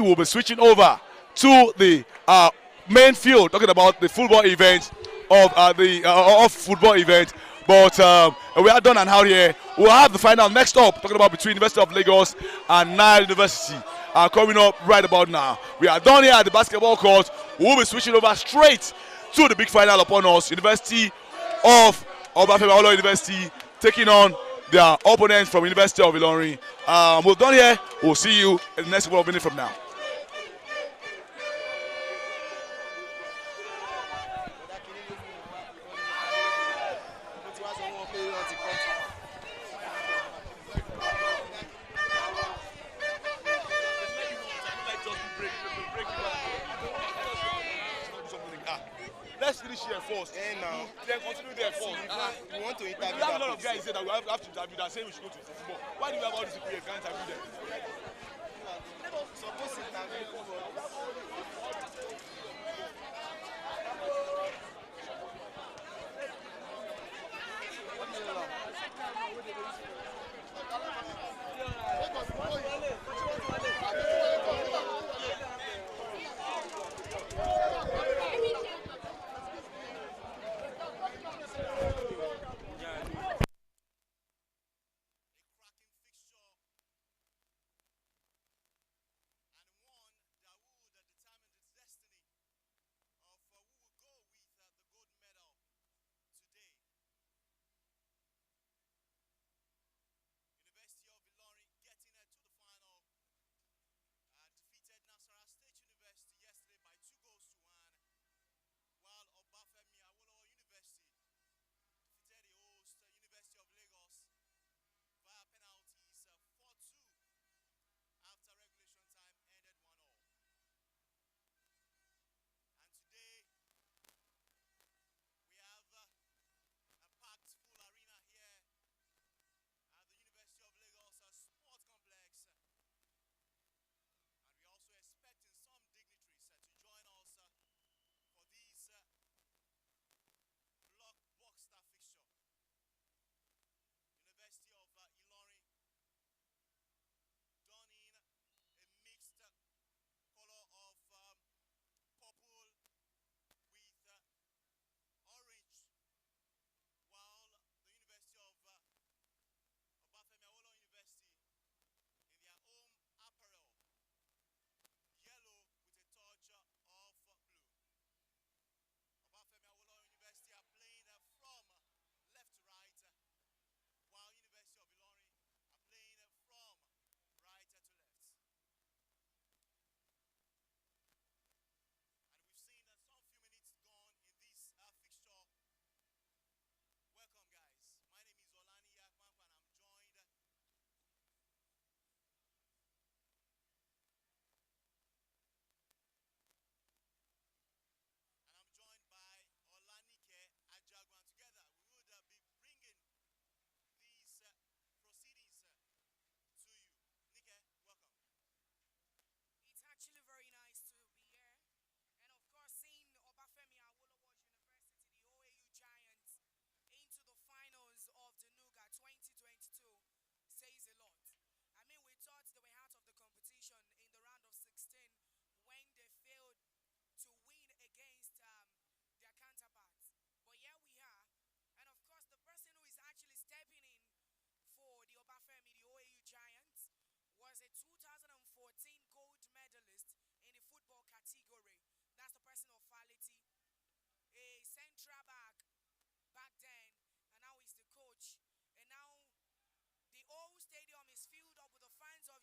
We'll be switching over to the main field, talking about the football event of football event. But we are done and out here. We'll have the final next up, talking about between University of Lagos and Nile University coming up right about now. We are done here at the basketball court. We'll be switching over straight to the big final upon us. University of Obafemi Awolowo University taking on their opponents from University of Ilorin. We're done here. We'll see you in the next couple of minutes from now. Let's finish here first. Now. Then continue there first. We want to interview. We have a lot of guys say that we have to interview that saying we should go to football. Why do you have all these people here? Can't interview them? Suppose to interview football.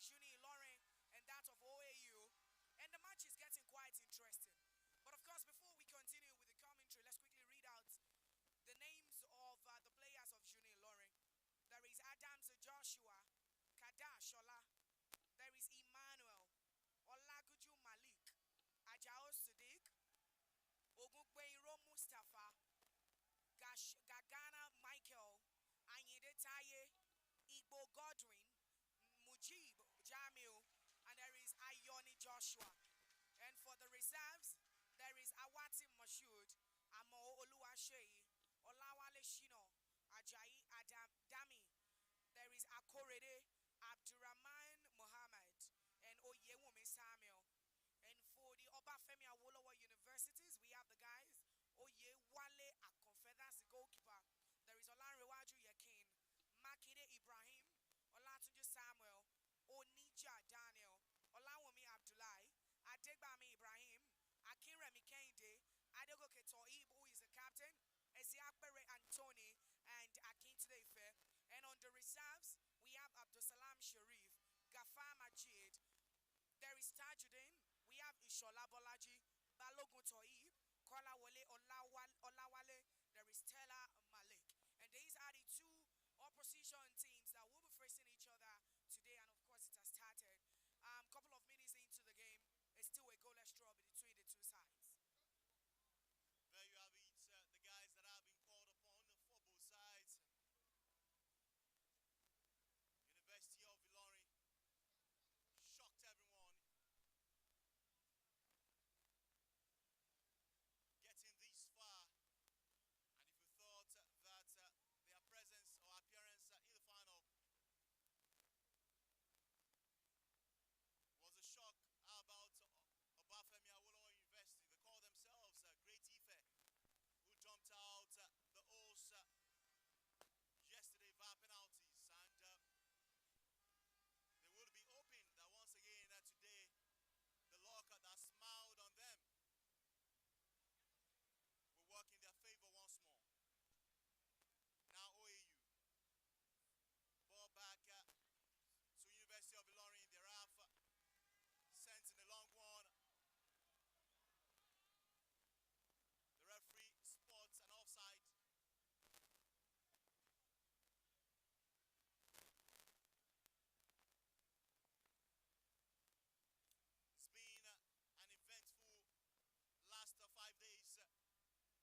Unilorin and that of OAU, and the match is getting quite interesting. But of course, before we continue with the commentary, let's quickly read out the names of the players of Unilorin. There is Adams Joshua, Kadashola, there is Emmanuel, Olaguju Malik, Ajao Sadiq, Ogungbeiro Mustafa, Gagana Michael, Anyede Taye, Igbo Godwin, Mujib Jamil, and there is Ayoni Joshua. And for the reserves, there is Awati Mashud, Amo Oluwasheyi, Olawale Shino, Ajayi Adam Dami. There is Akorede Abdurrahman Mohammed and Oyewumi Samuel. Obafemi Awolowo universities, we have the guys. Oye Wale Akonfe, that's the goalkeeper. There is Olanrewaju Yakin, Makinde Ibrahim, Olatunji Samuel, Onija Daniel, Olawumi Abdullahi, Adegbami Ibrahim, Akinremi Kende, Adegoke Toib, who is the captain, Eziakbere Antoni, and Akintunde Ife. And on the reserves, we have Abdusalam Sharif, Gafar Majid, there is Tajuddin, we have Ishola Bolaji, Balogun Toib, Kolawole Olawale, there is Stella Malik. And these are the two opposition teams that will be facing each other today, and of course it has started. Couple of minutes into the game, it's still a goalless draw between the two sides. There you have it, the guys that have been called upon for both sides. University of Ilorin shocked everyone. Getting this far, and if you thought that their presence or appearance in the final was a shock, how about Obafemi Awolowo University? They call themselves Great Ife, who jumped out the host yesterday via penalties, and they will be hoping that once again today the luck that smiled on them will work in their favor once more. Now OAU, ball back to University of Ilorin. They're off, sent in a long one. The referee spots an offside. It's been an eventful last 5 days with fantastic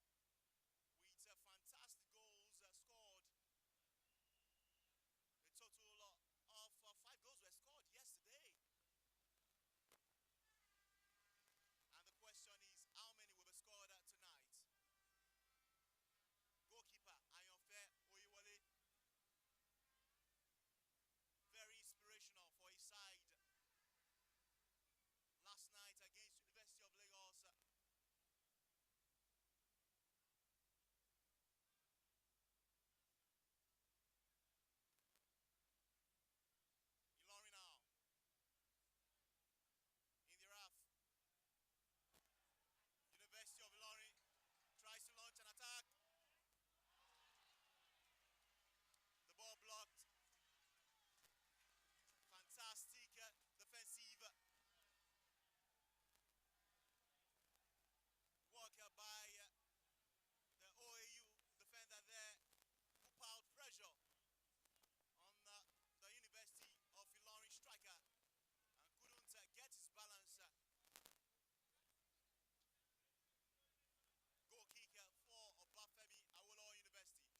goals scored. A total of 5 goals were scored yesterday. And the question is, how many will be scored tonight? Goalkeeper Ayonfe Oyiwole, very inspirational for his side last night against University of Lagos. Ilorin now in the half. University of Ilorin tries to launch an attack. The ball blocked. Fantastic defensive work by the OAU defender there, who piled pressure on the University of Ilorin striker and couldn't get his balance. Goal kick for Obafemi Awolowo University.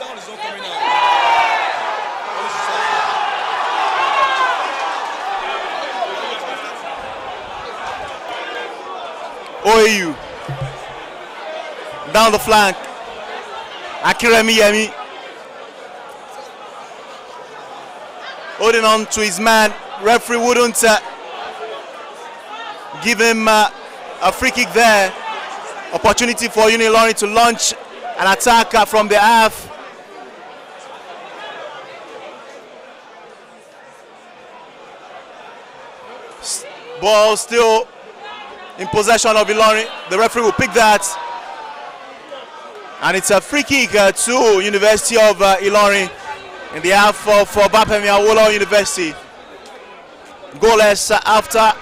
sound is not coming out. OAU down the flank. Akiremi Yemi holding on to his man. Referee wouldn't give him a free kick there. Opportunity for Unilorin to launch an attack from the half. Ball still in possession of Ilorin. The referee will pick that. And it's a free kick to University of Ilorin in the half of Bapemi Awolowo University. Goalless after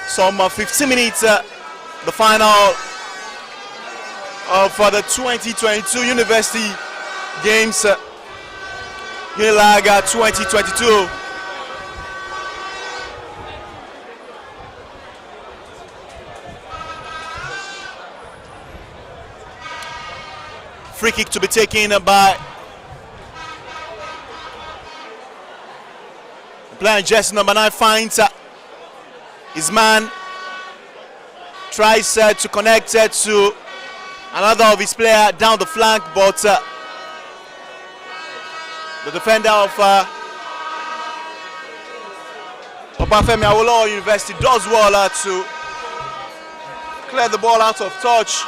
some 15 minutes, the final of the 2022 University Games, Unilag 2022. Free kick to be taken by player jersey number 9, finds his man, tries to connect to another of his player down the flank, but the defender of Bapemi Awolowo University does well to clear the ball out of touch.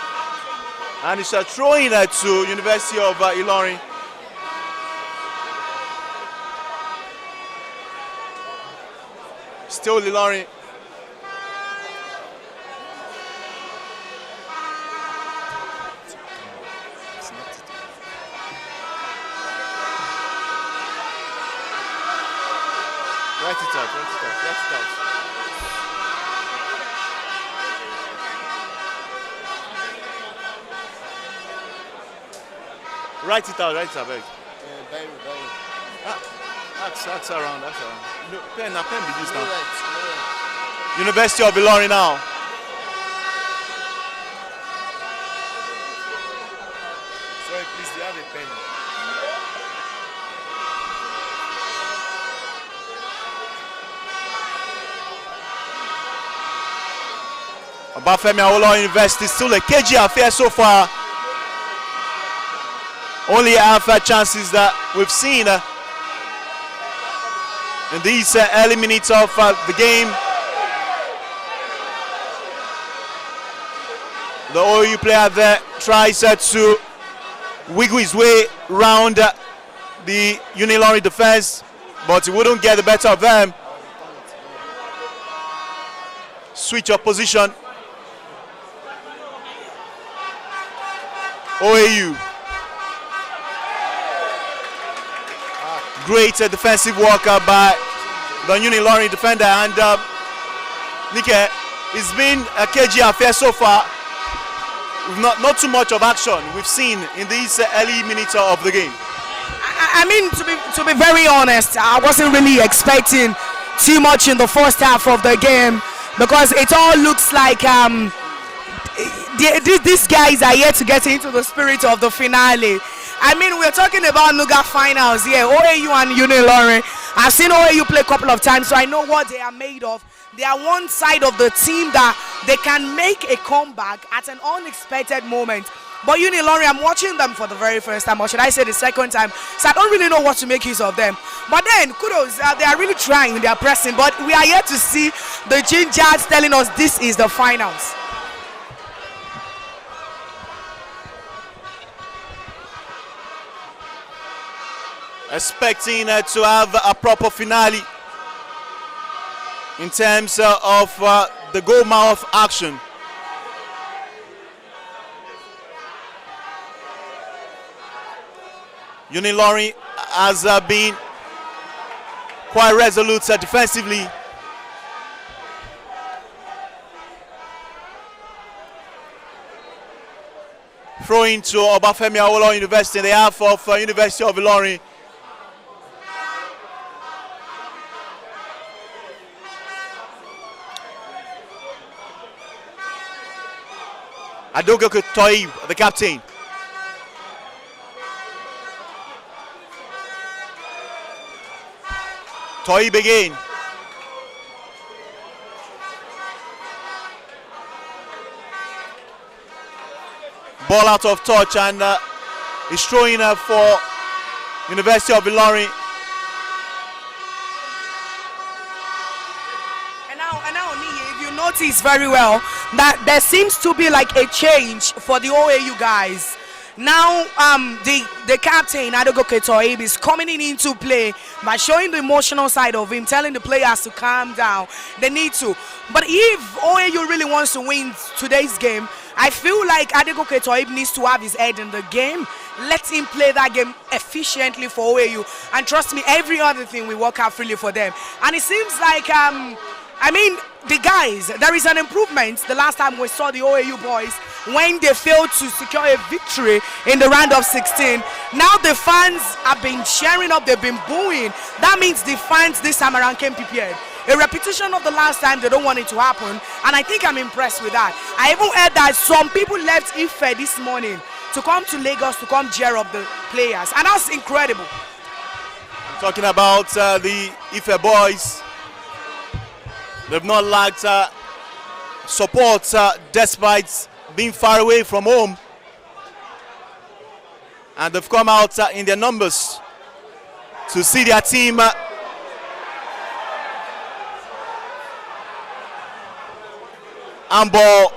And it's a throw-in to University of Ilorin. Still Ilorin. Write it out. Write it out, beg. That's around. No, pen be this now. University of Ilorin now. Sorry, please, do you have a pen? Bapemi Awolowo University still a KG affair so far. Only half chances that we've seen in these early minutes of the game. The OU player there tries to wiggle his way round the Unilorin defense, but he wouldn't get the better of them. Switch of position. OAU. Great defensive work by the Unilorin defender, and Nike, it's been a KG affair so far. Not too much of action we've seen in these early minutes of the game. I mean, to be very honest, I wasn't really expecting too much in the first half of the game, because it all looks like these guys are yet to get into the spirit of the finale. I mean, we're talking about Nuga finals here, OAU and Unilorin. I've seen OAU play a couple of times, so I know what they are made of. They are one side of the team that they can make a comeback at an unexpected moment. But Unilorin, I'm watching them for the very first time, or should I say the second time, so I don't really know what to make use of them. But then, kudos, they are really trying, they are pressing, but we are yet to see the Gingers telling us this is the finals. Expecting to have a proper finale in terms of the goal mouth action. Unilorin has been quite resolute defensively. Throwing to Bapemi Awolowo University in the half of University of Ilorin. Adogo Toib, the captain. Toib again. Ball out of touch, and he's throwing for University of Ilorin. And now, if you notice very well, that there seems to be like a change for the OAU guys. Now, the captain, Adegoke Toib, is coming into play by showing the emotional side of him, telling the players to calm down. They need to. But if OAU really wants to win today's game, I feel like Adegoke Toib needs to have his head in the game. Let him play that game efficiently for OAU. And trust me, every other thing will work out freely for them. And it seems like, the guys, there is an improvement the last time we saw the OAU boys when they failed to secure a victory in the round of 16. Now the fans have been cheering up, they've been booing. That means the fans this time around came prepared. A repetition of the last time, they don't want it to happen, and I think I'm impressed with that. I even heard that some people left Ife this morning to come to Lagos to come cheer up the players, and that's incredible. I'm talking about the Ife boys. They've not lacked support despite being far away from home, and they've come out in their numbers to see their team handball.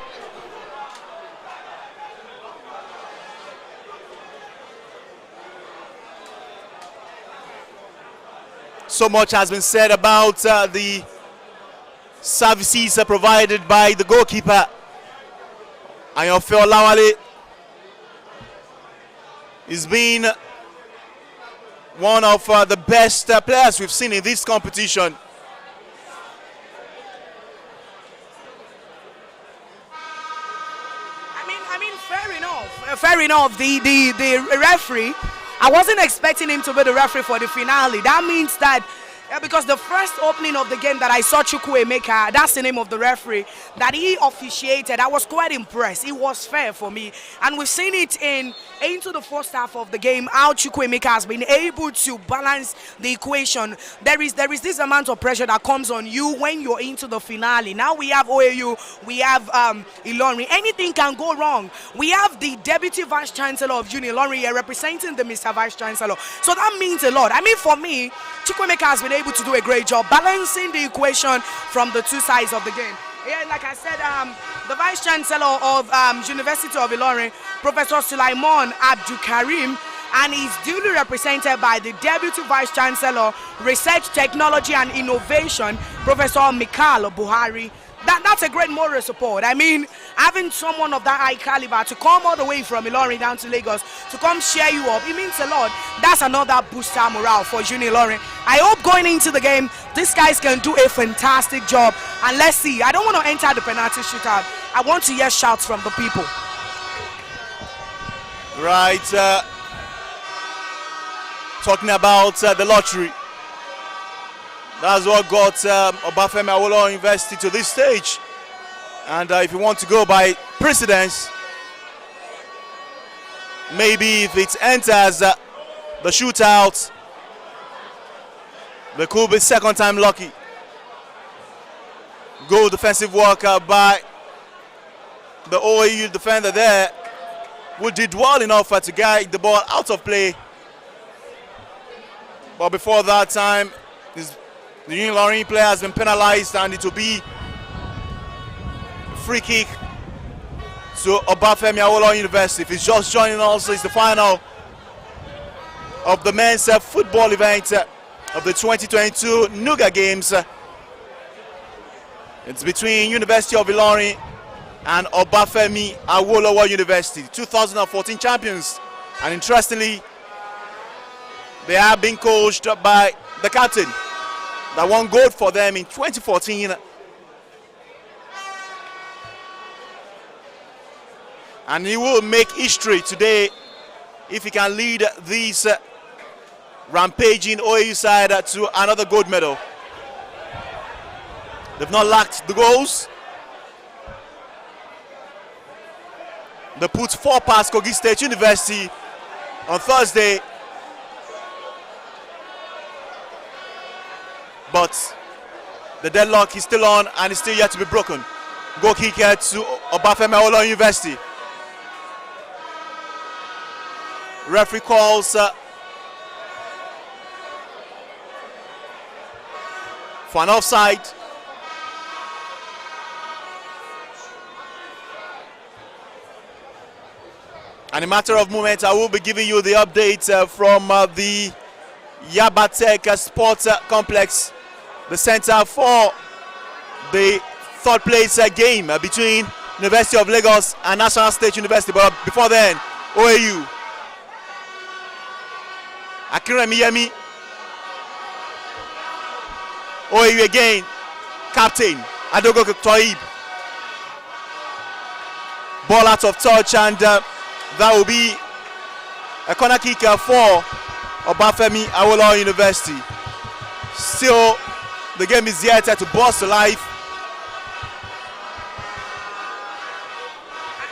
So much has been said about the services provided by the goalkeeper. Ayanfe Olawale has been one of the best players we've seen in this competition. Fair enough. The referee, I wasn't expecting him to be the referee for the finale. That means that because the first opening of the game that I saw Chukwuemeka, that's the name of the referee, that he officiated, I was quite impressed. It was fair for me. And we've seen it into the first half of the game, how Chukwuemeka has been able to balance the equation. There is this amount of pressure that comes on you when you're into the finale. Now we have OAU, we have Ilorin. Anything can go wrong. We have the Deputy Vice Chancellor of Unilorin here representing the Mr. Vice Chancellor. So that means a lot. I mean, for me, Chukwuemeka has been able to do a great job balancing the equation from the two sides of the game. Yeah, like I said, the Vice Chancellor of University of Ilorin, Professor Sulaiman Abdul Karim, and he's duly represented by the Deputy Vice Chancellor, Research, Technology and Innovation, Professor Mikhail Buhari. That's a great moral support. I mean, having someone of that high caliber to come all the way from Ilorin down to Lagos to come cheer you up, it means a lot. That's another booster morale for Unilorin. I hope going into the game, these guys can do a fantastic job. And let's see. I don't want to enter the penalty shootout. I want to hear shouts from the people. Right. Talking about the lottery. That's what got Obafemi Awolowo University to this stage. And if you want to go by precedence, maybe if it enters the shootout, they could be second time lucky. Good defensive work by the OAU defender there, who did well enough to guide the ball out of play. But before that time, the Unilorin player has been penalized, and it will be a free kick to Obafemi Awolowo University. If he's just joining us, it's the final of the men's football event of the 2022 Nuga Games. It's between University of Ilorin and Obafemi Awolowo University, 2014 champions. And interestingly, they are being coached by the captain that won gold for them in 2014. And he will make history today if he can lead this rampaging OAU side to another gold medal. They've not lacked the goals. They put 4 past Kogi State University on Thursday. but the deadlock is still on and it's still yet to be broken. Goal kick here to Obafemi Awolowo University. Referee calls for an offside. And in a matter of moments, I will be giving you the updates from the Yabatek Sports Complex, the center for the third place game between University of Lagos and National State University. But before then, OAU. Akinremi Yemi. OAU again. Captain Adogo Toib. Ball out of touch, and that will be a corner kick for Obafemi Awolowo University. Still, the game is yet to burst to life.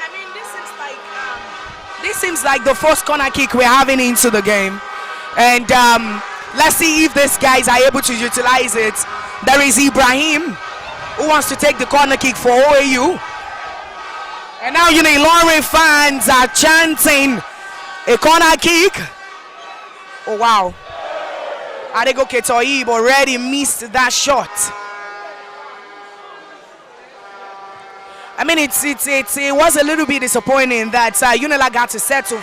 I mean, this seems like the first corner kick we're having into the game, and let's see if these guys are able to utilize it. There is Ibrahim who wants to take the corner kick for OAU, and now Unilorin fans are chanting a corner kick. Oh wow! Adego Ketoib already missed that shot. I mean, it was a little bit disappointing that Unilag had to settle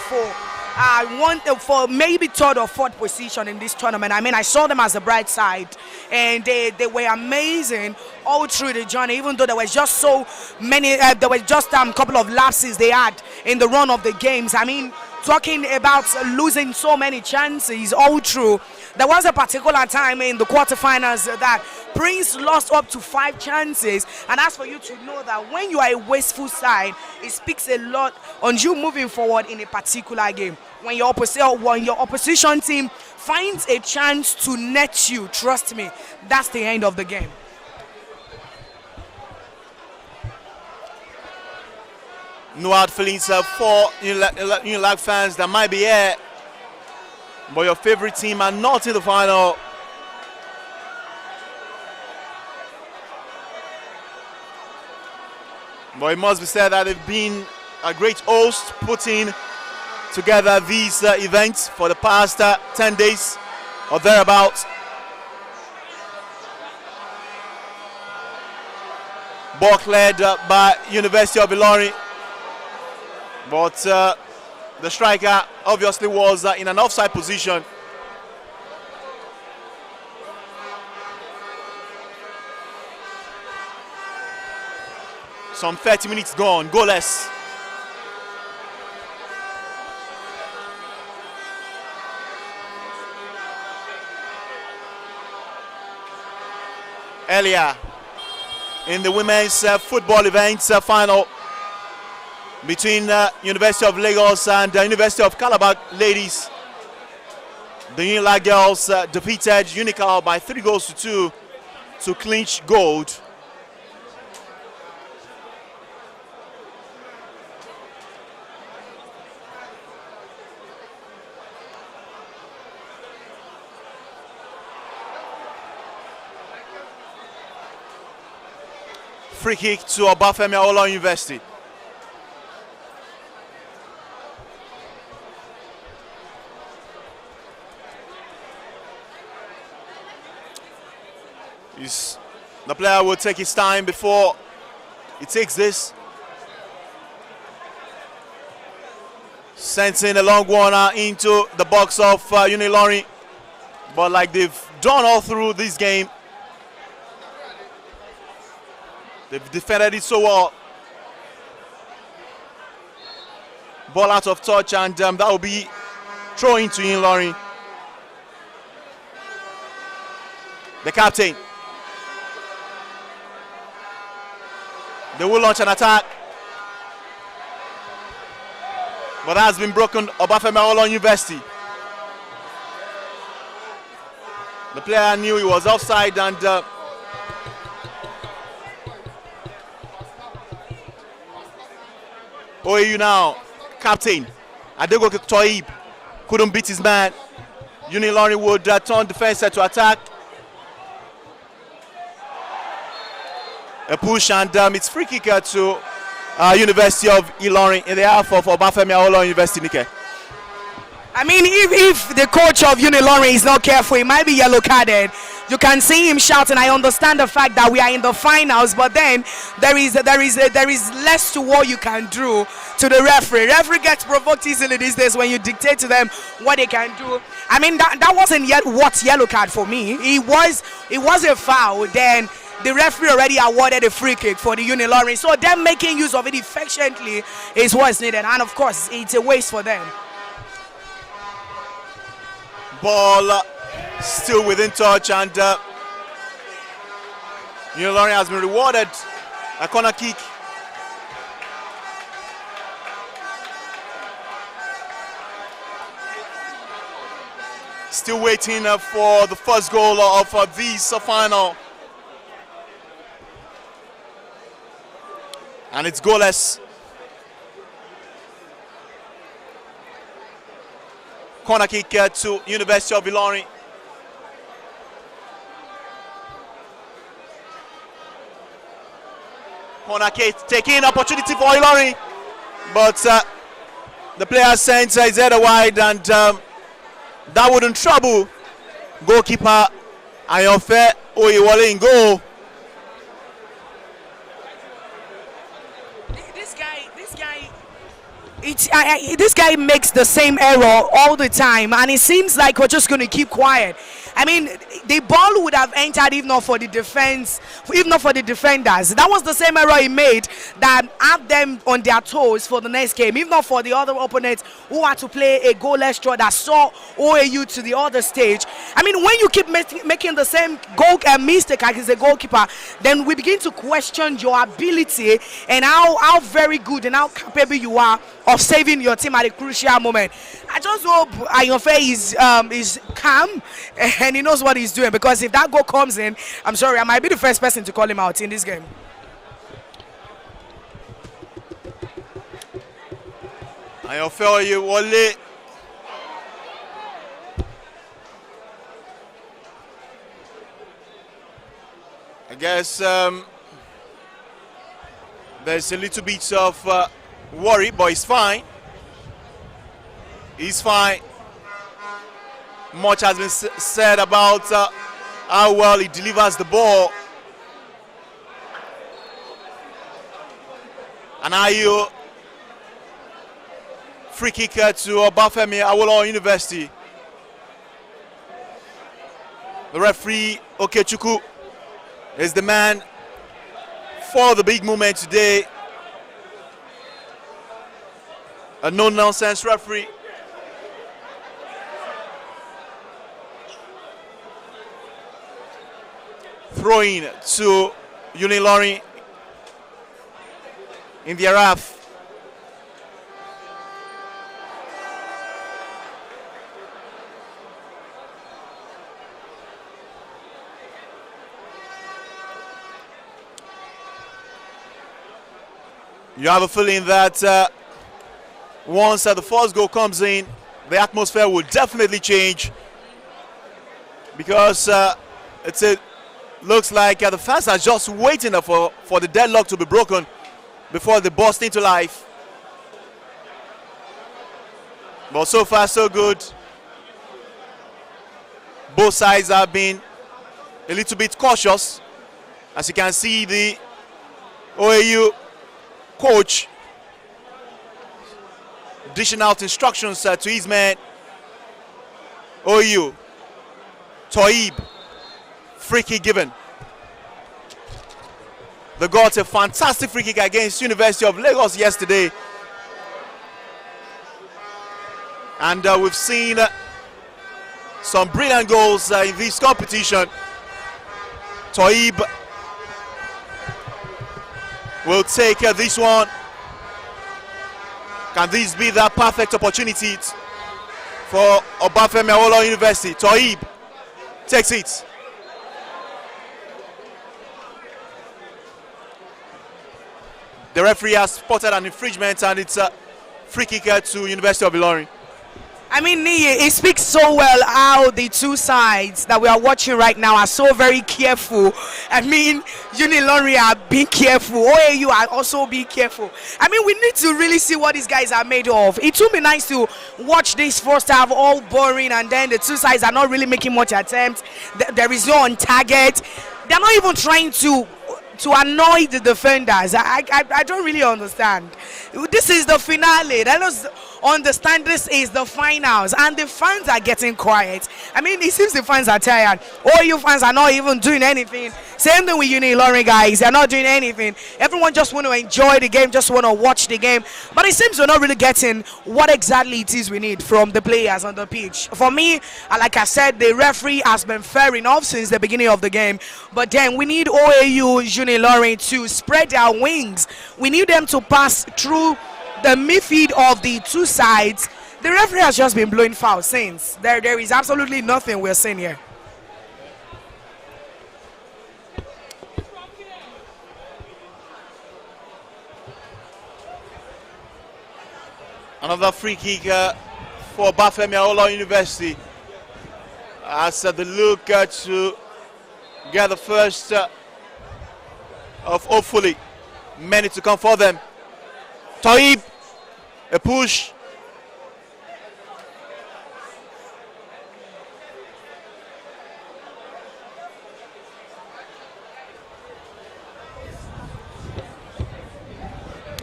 for maybe third or fourth position in this tournament. I mean, I saw them as a bright side, and they were amazing all through the journey. Even though there was just so many, there was just a couple of lapses they had in the run of the games. I mean, talking about losing so many chances all through. There was a particular time in the quarterfinals that Prince lost up to 5 chances, and as for you to know that when you are a wasteful side, it speaks a lot on you moving forward in a particular game. When your opposition team finds a chance to net you, trust me, that's the end of the game. No hard feelings for Unilag fans that might be here, but your favorite team are not in the final. But it must be said that they've been a great host, putting together these events for the past 10 days or thereabouts. Ball cleared by University of Ilorin. But the striker obviously was in an offside position. Some 30 minutes gone, goalless. Earlier in the women's football events final between University of Lagos and University of Calabar ladies, the Unilag girls defeated Unical by 3-2 to clinch gold. Free kick to Obafemi Awolowo University. The player will take his time before he takes this. Sends in a long one into the box of Unilorin. But like they've done all through this game, they've defended it so well. Ball out of touch, and that will be thrown into Unilorin. The captain. They will launch an attack, but that has been broken. Obafemi Awolowo University. The player knew he was offside, and OAU now, captain Adego Toib couldn't beat his man. Unilorin would turn defense to attack. a push, and it's free kick to University of Ilorin in the half of Obafemi Awolowo University. Nike. I mean, if the coach of Unilorin is not careful, he might be yellow carded. You can see him shouting. I understand the fact that we are in the finals, but then there is less to what you can do to the referee. Referee gets provoked easily these days when you dictate to them what they can do. I mean, that wasn't yet what's yellow card for me. It was a foul. Then the referee already awarded a free kick for the Unilorin. So them making use of it efficiently is what's needed, and of course, it's a waste for them. Ball still within touch, and Unilorin has been rewarded a corner kick. Still waiting for the first goal of this final. And it's goalless. Corner kick to University of Ilorin. Corner kick taking opportunity for Ilorin, but the player sends his header wide, and that wouldn't trouble goalkeeper Ayonfe Oyewole in goal. This guy makes the same error all the time, and it seems like we're just going to keep quiet. I mean, the ball would have entered if not for the defense, if not for the defenders. That was the same error he made that had them on their toes for the next game, if not for the other opponents who had to play a goalless draw that saw OAU to the other stage. I mean, when you keep making the same goal mistake as a goalkeeper, then we begin to question your ability and how very good and how capable you are of saving your team at a crucial moment. I just hope Ayonfe is calm and he knows what he's doing, because if that goal comes in, I'm sorry, I might be the first person to call him out in this game. Ayonfe Oyewole. I guess there's a little bit of worry, but he's fine. He's fine. Much has been said about how well he delivers the ball. And Ayu, free kick to Obafemi Awolowo University. The referee, Okechukwu, is the man for the big moment today. A no-nonsense referee. Throwing to Unilorin in the half. You have a feeling that once the first goal comes in, the atmosphere will definitely change, because looks like the fans are just waiting for the deadlock to be broken before they burst into life. But so far so good. Both sides have been a little bit cautious. As you can see, the OAU coach dishing out instructions to his man. OAU, Toib. Free kick given. They got a fantastic free kick against University of Lagos yesterday. And we've seen some brilliant goals in this competition. Toib will take this one. Can this be the perfect opportunity for Obafemi Awolowo University? Toib takes it. The referee has spotted an infringement, and it's a free kick to University of Ilorin. I mean, it speaks so well how the two sides that we are watching right now are so very careful. I mean, Unilorin are being careful. OAU are also being careful. I mean, we need to really see what these guys are made of. It would be nice to watch this first half all boring, and then the two sides are not really making much attempts. There is no on target. They're not even trying to annoy the defenders. I don't really understand. This is the finale. Let us understand this is the finals, and the fans are getting quiet. I mean, it seems the fans are tired. All you fans are not even doing anything. Same thing with Unilorin, guys. They're not doing anything. Everyone just want to enjoy the game, just want to watch the game. But it seems we're not really getting what exactly it is we need from the players on the pitch. For me, like I said, the referee has been fair enough since the beginning of the game. But then we need OAU Unilorin to spread their wings. We need them to pass through the midfield of the two sides. The referee has just been blowing foul since. There is absolutely nothing we're seeing here. Another free kick for Bafemi Awolowo University. As they look to get the first of hopefully many to come for them. Taib, a push.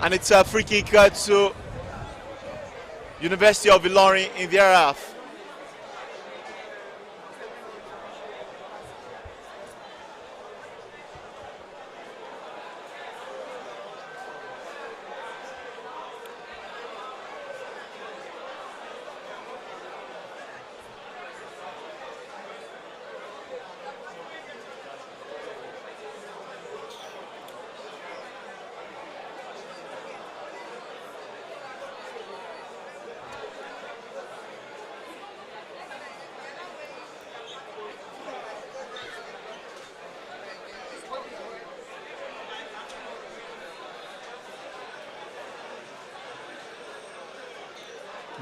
And it's a free kick to University of Ilorin in their half.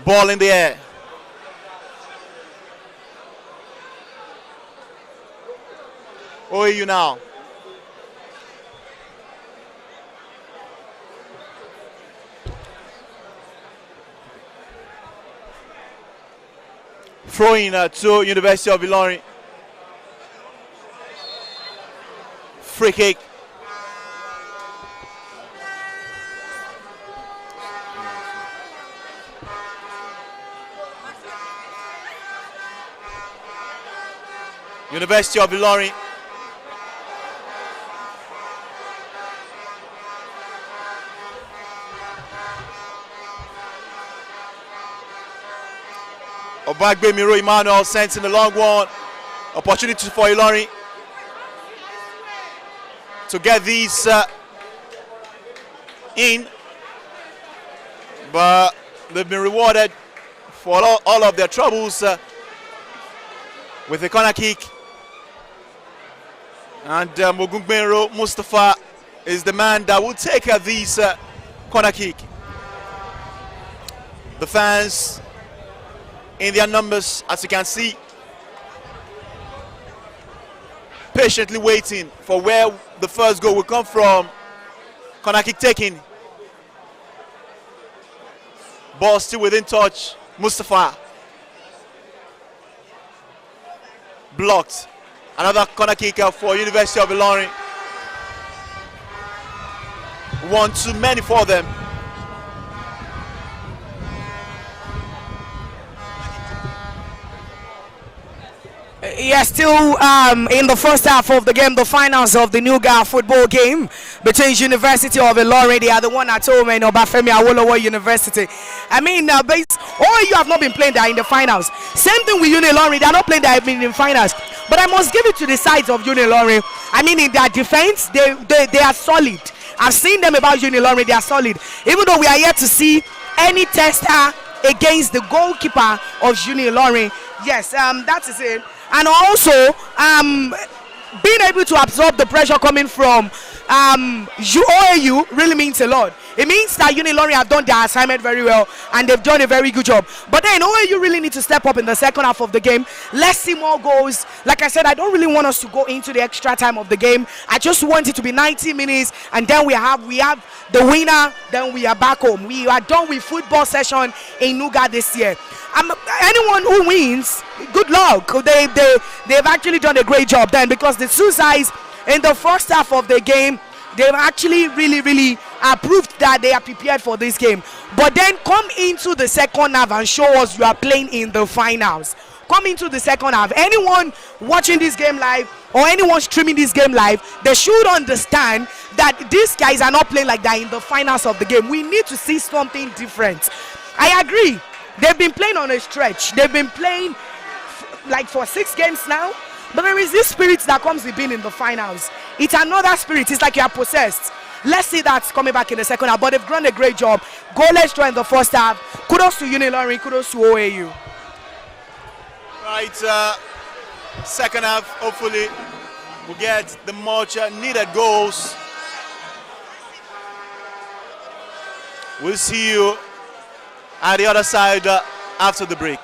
Ball in the air. OAU now. Throwing to University of Ilorin. Free kick. University of Ilorin. Obagbemiro Emmanuel sent in the long one. Opportunity for Ilorin to get these in, but they've been rewarded for all of their troubles with the corner kick. And Mogungbero Mustafa is the man that will take this corner kick. The fans in their numbers, as you can see, patiently waiting for where the first goal will come from. Corner kick taken. Ball still within touch. Mustafa. Blocked. Another corner kick for University of Ilorin. One too many for them. Yes, still in the first half of the game, the finals of the Nuga football game between University of Ilorin. They are the one at home, and Obafemi Awolowo University. I mean, all you have not been playing there in the finals. Same thing with Unilorin. They are not playing there in the finals. But I must give it to the sides of Unilorin. I mean, in their defense, they are solid. I've seen them about Unilorin. They are solid. Even though we are yet to see any tester against the goalkeeper of Unilorin. Yes, that is it. And also being able to absorb the pressure coming from OAU really means a lot. It means that Unilorin have done their assignment very well and they've done a very good job. But then OAU really need to step up in the second half of the game. Let's see more goals. Like I said, I don't really want us to go into the extra time of the game. I just want it to be 90 minutes and then we have the winner, then we are back home. We are done with football session in Nuga this year. Anyone who wins, good luck. They've actually done a great job then, because the two sides in the first half of the game, they've actually really proved that they are prepared for this game. But then come into the second half and show us you are playing in the finals. Come into the second half. Anyone watching this game live or anyone streaming this game live, they should understand that these guys are not playing like that in the finals of the game. We need to see something different. I agree. They've been playing on a stretch. They've been playing like for 6 games now. But there is this spirit that comes with being in the finals. It's another spirit. It's like you are possessed. Let's see that coming back in the second half. But they've done a great job. Goalless draw in the first half. Kudos to Unilorin. Kudos to OAU. Right, second half, hopefully we'll get the much needed goals. We'll see you at the other side after the break.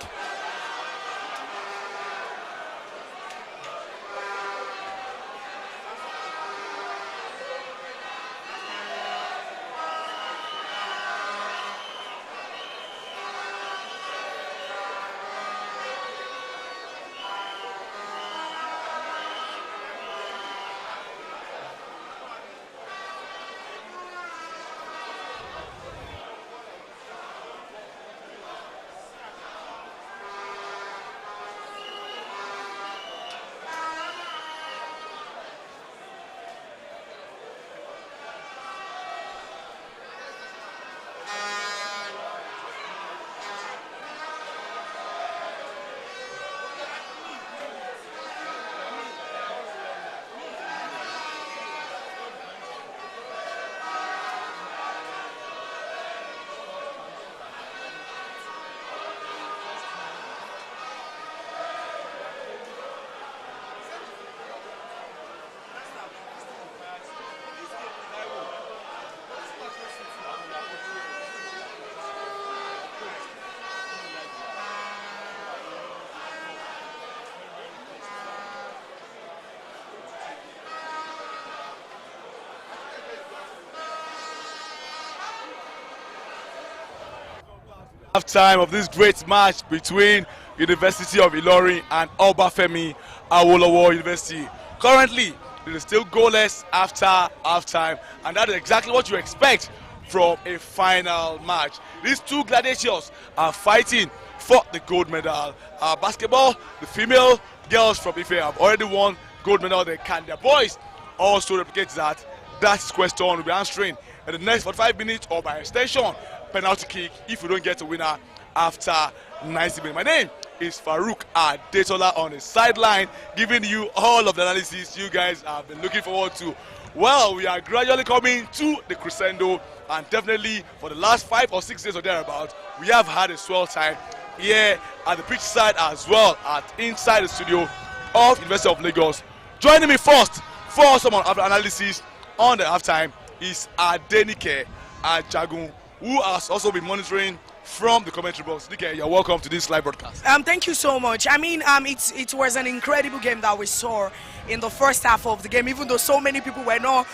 Half time of this great match between University of Ilorin and Obafemi Awolowo University. Currently, it is still goalless after half time, and that is exactly what you expect from a final match. These two gladiators are fighting for the gold medal. Basketball, the female girls from Ife have already won gold medal. Can their boys also replicate that? That's question we'll be answering in the next 45 minutes, or by extension, penalty kick if we don't get a winner after 90 minutes. My name is Farouk Adetola on the sideline, giving you all of the analysis you guys have been looking forward to. Well, we are gradually coming to the crescendo, and definitely for the last 5 or 6 days or thereabouts, we have had a swell time here at the pitch side as well as inside the studio of University of Lagos. Joining me first for some of the analysis on the halftime is Adenike Ajagun, who has also been monitoring from the commentary box. Nike, you're welcome to this live broadcast. Thank you so much. I mean, it was an incredible game that we saw in the first half of the game, even though so many people were not,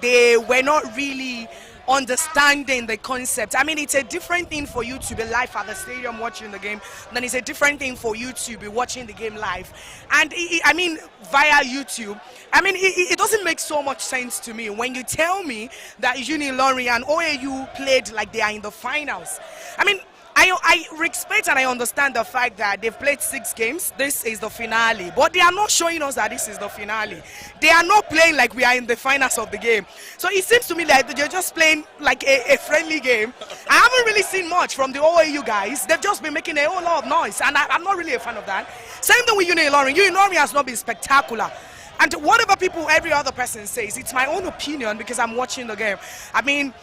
they were not really understanding the concept. I mean, it's a different thing for you to be live at the stadium watching the game than it's a different thing for you to be watching the game live. And I mean, via YouTube, I mean, it doesn't make so much sense to me when you tell me that Unilorin and OAU played like they are in the finals. I mean, I respect and I understand the fact that they've played 6 games. This is the finale, but they are not showing us that this is the finale. They are not playing like we are in the finals of the game. So it seems to me like they're just playing like a friendly game. I haven't really seen much from the OAU guys. They've just been making a whole lot of noise, and I'm not really a fan of that. Same thing with Unilorin. Unilorin has not been spectacular. And whatever every other person says, it's my own opinion because I'm watching the game. I mean,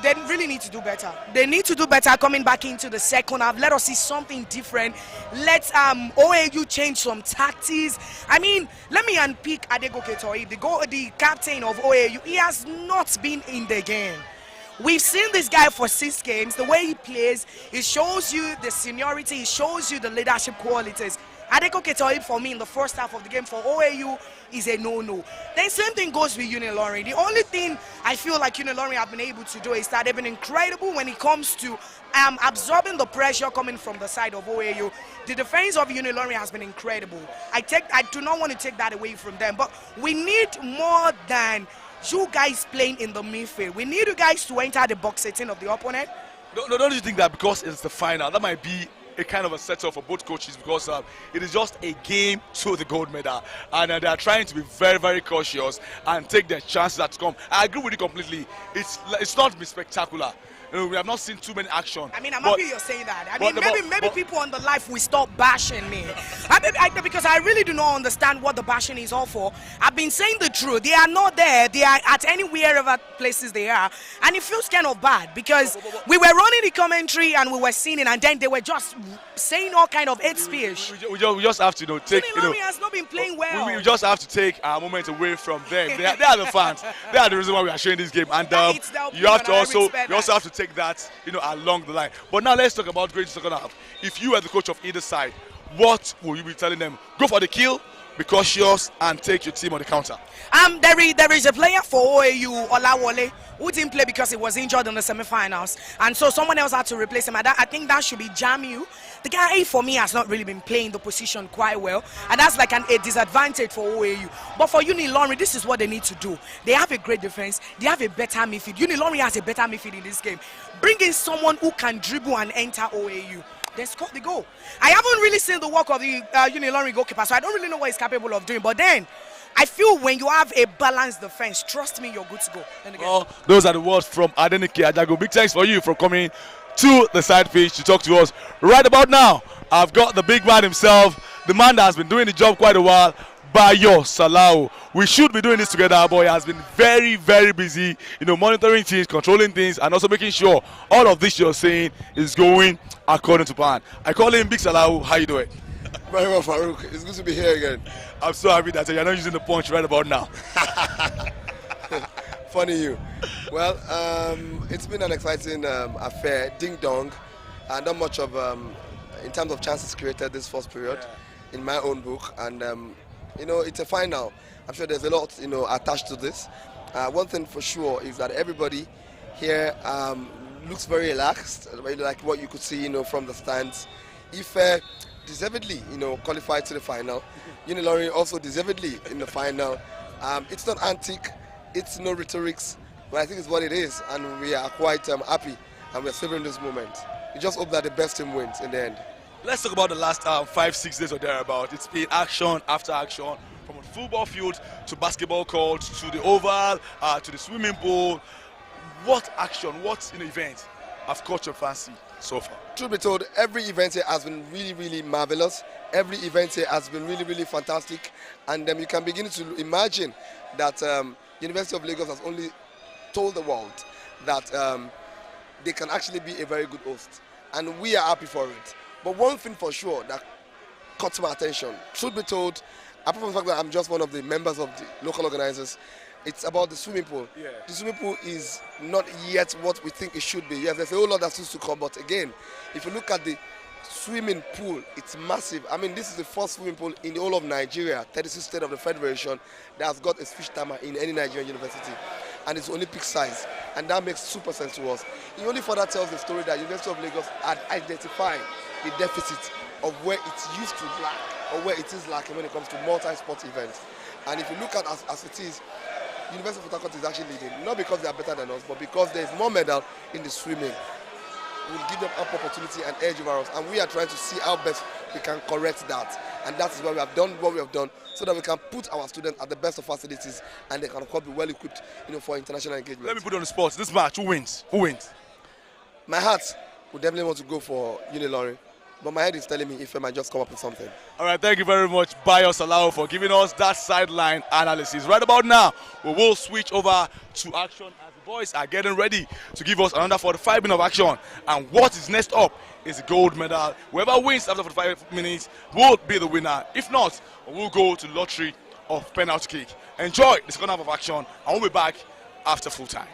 they really need to do better. They need to do better coming back into the second half. Let us see something different. Let OAU change some tactics. I mean, let me unpick Adegoke Toyi, the captain of OAU. He has not been in the game. We've seen this guy for 6 games. The way he plays, it shows you the seniority, it shows you the leadership qualities. Adegoke Toyi, for me, in the first half of the game for OAU is a no-no. Then same thing goes with Unilorin. The only thing I feel like Unilorin have been able to do is that they've been incredible when it comes to absorbing the pressure coming from the side of OAU. The defense of Unilorin has been incredible. I do not want to take that away from them, but we need more than you guys playing in the midfield. We need you guys to enter the box 18 of the opponent. No, don't you think that because it's the final, that might be a kind of a setup for both coaches, because it is just a game to the gold medal, and they are trying to be very, very cautious and take their chances that come. I agree with you completely. It's not been spectacular. We have not seen too many action. I mean, I'm happy you're saying that. I mean, maybe people on the live will stop bashing me. Because I really do not understand what the bashing is all for. I've been saying the truth. They are not there. They are at wherever places they are. And it feels kind of bad because we were running the commentary and we were seeing it, and then they were just saying all kind of hate speech. We just have to take. Unilorin has not been playing well. We just have to take our moment away from them. They are the fans. They are the reason why we are showing this game. And you also have to take that along the line. But now let's talk about going to second half. If you are the coach of either side, what will you be telling them? Go for the kill, be cautious, and take your team on the counter. There is a player for OAU, Olawole, who didn't play because he was injured in the semi-finals, and so someone else had to replace him. I think that should be Jamiu. The guy, for me, has not really been playing the position quite well, and that's like a disadvantage for OAU. But for Unilorin, this is what they need to do. They have a great defense. They have a better midfield. Unilorin has a better midfield in this game. Bring in someone who can dribble and enter OAU. They scored the goal. I haven't really seen the work of the Unilorin goalkeeper, so I don't really know what he's capable of doing. But then, I feel when you have a balanced defense, trust me, you're good to go. Well, those are the words from Adenike Ajago. Big thanks for you for coming to the side pitch to talk to us. Right about now, I've got the big man himself, the man that has been doing the job quite a while, Bayo Salau. We should be doing this together, but he has been very, very busy, monitoring things, controlling things, and also making sure all of this you're saying is going according to plan. I call him Big Salau. How you doing? Very well, Farouk. It's good to be here again. I'm so happy that you're not using the punch right about now. Funny you. Well, it's been an exciting affair, ding dong, and not much of, in terms of chances created this first period, in my own book, and it's a final. I'm sure there's a lot, attached to this. One thing for sure is that everybody here looks very relaxed, like what you could see, from the stands. Ife deservedly, qualified to the final. Unilorin also deservedly in the final. It's not antic, it's no rhetorics, but I think it's what it is, and we are quite happy, and we're savoring this moment. We just hope that the best team wins in the end. Let's talk about the last 5-6 days or thereabout. It's been action after action, from a football field to basketball court to the oval to the swimming pool. What action, what event have caught your fancy so far? Truth be told, every event here has been really, really marvelous. Every event here has been really, really fantastic. And you can begin to imagine that University of Lagos has only told the world that they can actually be a very good host. And we are happy for it. But one thing for sure that caught my attention, truth be told, apart from the fact that I'm just one of the members of the local organizers, it's about the swimming pool. Yeah. The swimming pool is not yet what we think it should be. Yes, there's a whole lot that's supposed to come, but again, if you look at the swimming pool, it's massive. I mean, this is the first swimming pool in the whole of Nigeria, 36 state of the Federation, that has got a fish timer in any Nigerian university. And it's Olympic size, and that makes super sense to us. It only further tells the story that University of Lagos had identified the deficit of where it used to lack, or where it is lacking when it comes to multi-sport events. And if you look at as it is, University of Port Harcourt is actually leading, not because they are better than us, but because there is more medal in the swimming. We'll give them ample opportunity and edge over us, and we are trying to see how best we can correct that. And that is why we have done what we have done, so that we can put our students at the best of facilities, and they can, of course, be well equipped, for international engagement. Let me put on the spot. This match, who wins? Who wins? My heart would definitely want to go for Unilorin. but my head is telling me if I might just come up with something. All right, thank you very much, Bayo Salao, for giving us that sideline analysis. Right about now, we will switch over to action as the boys are getting ready to give us another 45 minutes of action. And what is next up is the gold medal. Whoever wins after 45 minutes will be the winner. If not, we'll go to lottery of penalty kick. Enjoy the second half of action, and we'll be back after full time.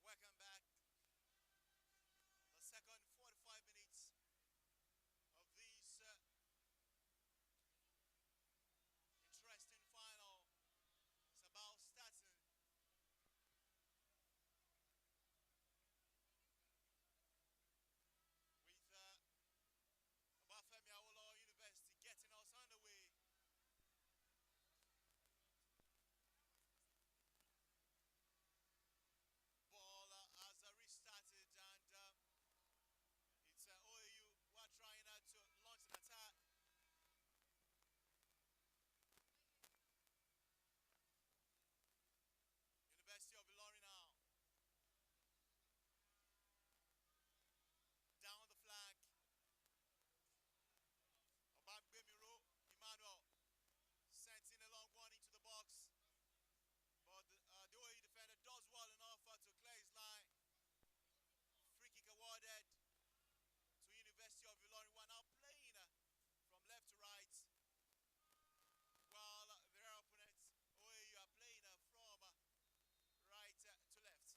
Welcome back. The second 45 minutes of this interesting final is about starting with Obafemi Awolowo University getting us underway. Ball has restarted and it's OAU who are trying to launch an attack. University of Ilorin now. Down the flank. Obagbemiro Emmanuel sent in a long one into the box. But the OAU defender does well enough to clear his line. Free kick awarded to University of Ilorin, who are now playing from left to right, while their opponents, OAU, are playing from right to left.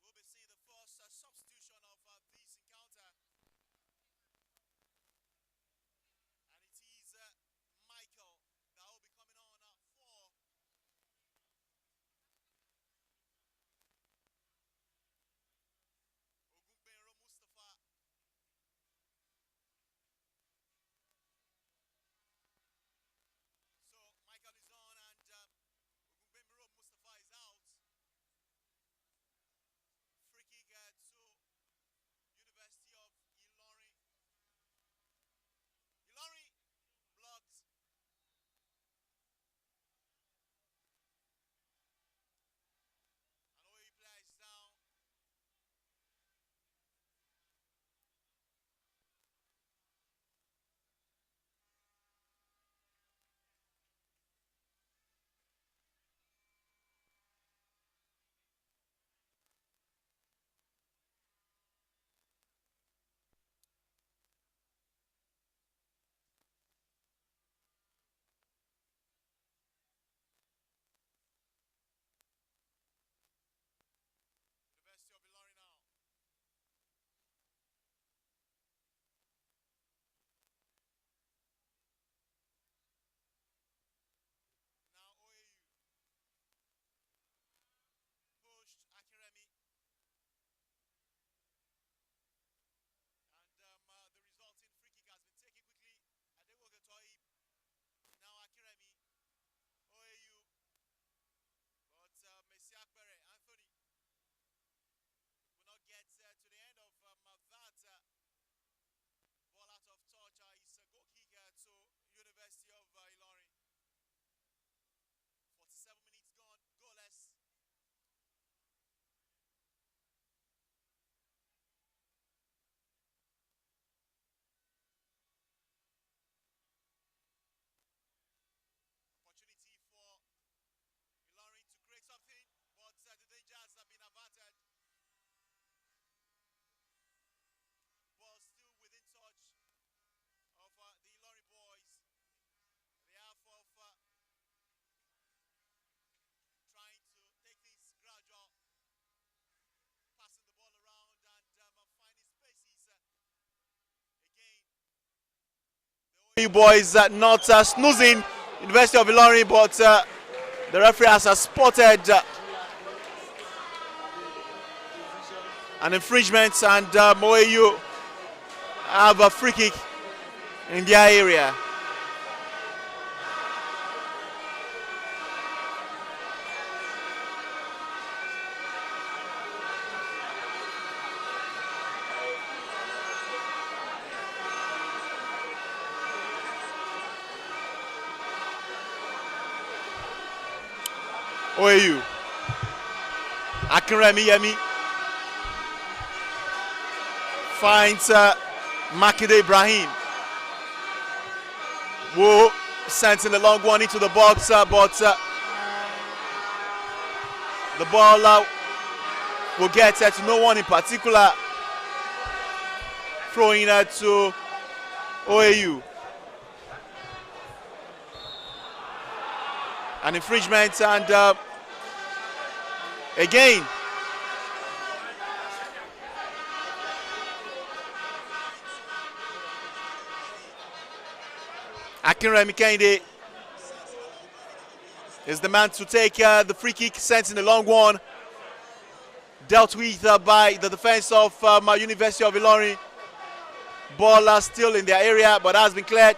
We'll be seeing the first substitution of this encounter, and it is Michael that will be coming on for Ogunbenro Mustafa. So Michael is on and Ogunbenro Mustafa is out. Free kick to University of Ilorin. Ilorin blocked. And OAU player is down. You boys not snoozing University of Ilorin, but the referee has spotted an infringement, and OAU have a free kick in their area. OAU. Akinremi Yemi finds Makinde Ibrahim, who sends in the long one into the box, but the ball will get to no one in particular, throwing it to OAU. An infringement, and again Akinremi Kehinde is the man to take the free kick, sent in the long one, dealt with by the defense of University of Ilorin. Ball still in their area, but has been cleared.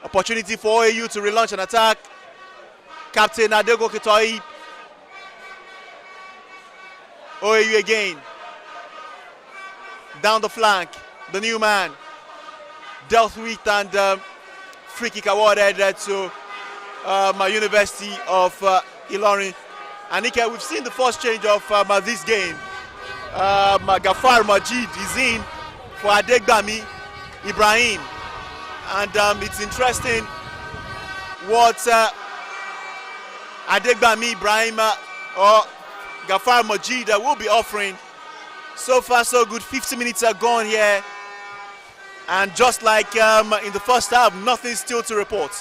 Opportunity for OAU to relaunch an attack. Captain Adego Ketoi. OAU again. Down the flank. The new man. Dealt with, and free kick awarded to University of Ilorin. And Ike, we've seen the first change of this game. Gafar Majid is in for Adegbami Ibrahim. And it's interesting what Adegbami Ibrahim or Gafar Majid will be offering. So far so good. 50 minutes are gone here, and just like in the first half, nothing still to report.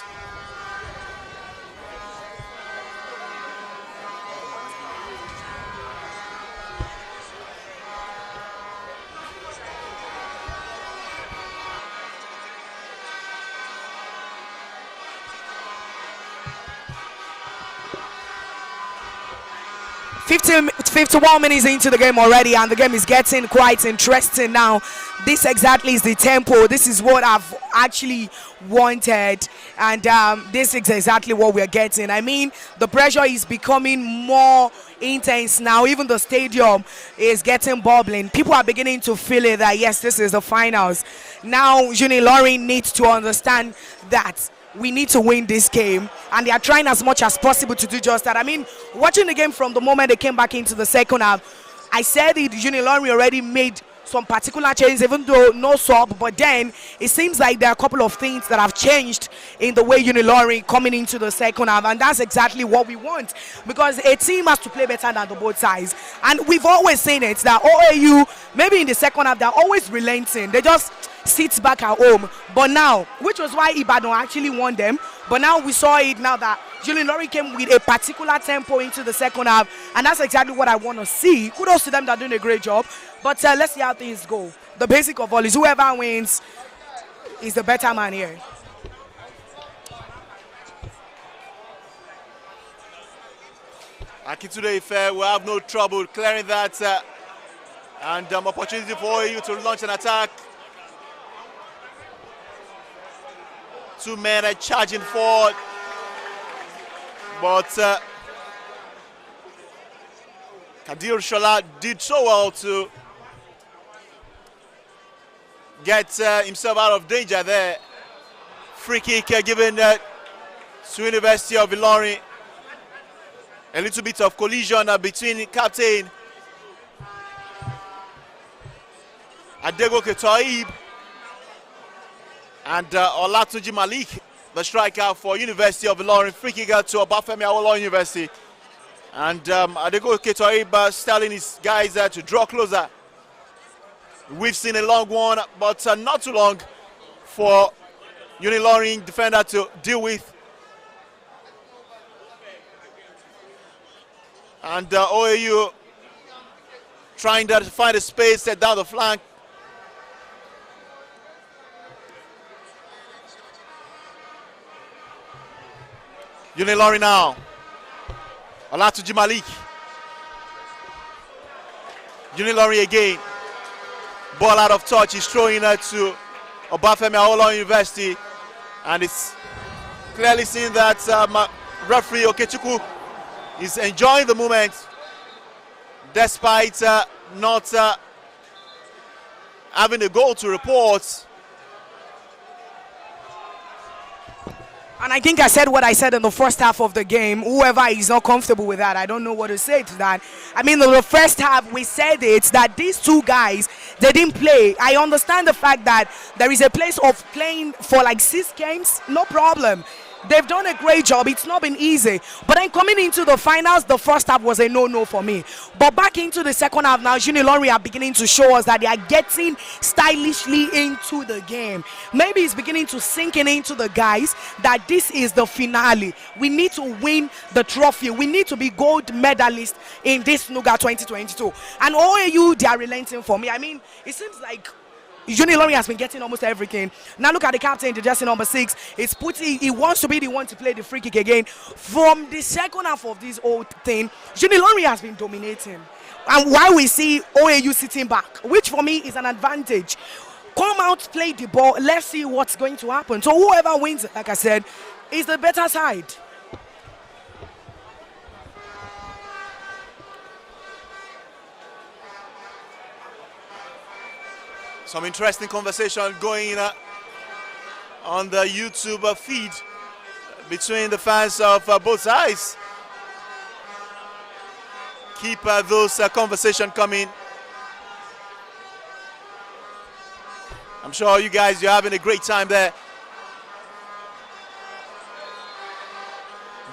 Fifty 51 minutes into the game already, and the game is getting quite interesting now. This exactly is the tempo. This is what I've actually wanted, and this is exactly what we're getting. I mean, the pressure is becoming more intense now. Even the stadium is getting bubbling. People are beginning to feel it that yes, this is the finals. Now Unilorin needs to understand that we need to win this game, and they are trying as much as possible to do just that. I mean, watching the game from the moment they came back into the second half, I said it, Unilorin already made some particular changes, even though no sub, but then it seems like there are a couple of things that have changed in the way Unilorin coming into the second half, and that's exactly what we want, because a team has to play better than the both sides. And we've always seen it that OAU, maybe in the second half, they're always relenting. They just sit back at home. But now, which was why Ibadan actually won them, but now we saw it now that Unilorin came with a particular tempo into the second half, and that's exactly what I want to see. Kudos to them, they're doing a great job. But let's see how things go. The basic of all is whoever wins is the better man here. Akintunde Ife will have no trouble clearing that, and opportunity for OAU to launch an attack. Two men are charging forward, but Kadir Shola did so well to get himself out of danger there. Free kick given to University of Ilorin. A little bit of collision between captain Adego Ketoib and Olatunji Malik, the striker for University of Ilorin. Free kick to Obafemi Awolowo University. And Adego Ketoib telling his guys to draw closer. We've seen a long one, but not too long for Unilorin defender to deal with. And OAU trying to find a space down the flank. Unilorin now. Olatuji Malik. Unilorin again. Ball out of touch. He's throwing it to Obafemi Awolowo University. And it's clearly seen that referee Okechukwu is enjoying the moment despite not having a goal to report. And I think I said what I said in the first half of the game. Whoever is not comfortable with that, I don't know what to say to that. I mean, in the first half, we said it, that these two guys, they didn't play. I understand the fact that there is a place of playing for like 6 games, no problem. They've done a great job. It's not been easy. But then coming into the finals, the first half was a no-no for me. But back into the second half now, Unilorin are beginning to show us that they are getting stylishly into the game. Maybe it's beginning to sink into the guys that this is the finale. We need to win the trophy. We need to be gold medalists in this Nuga 2022. And OAU, they are relenting for me. I mean, it seems like Unilorin has been getting almost everything. Now look at the captain, the jersey number 6. He wants to be the one to play the free kick again. From the second half of this whole thing, Unilorin has been dominating. And why we see OAU sitting back, which for me is an advantage. Come out, play the ball. Let's see what's going to happen. So whoever wins, like I said, is the better side. Some interesting conversation going on the YouTube feed between the fans of both sides. Keep those conversations coming. I'm sure you guys, you're having a great time there.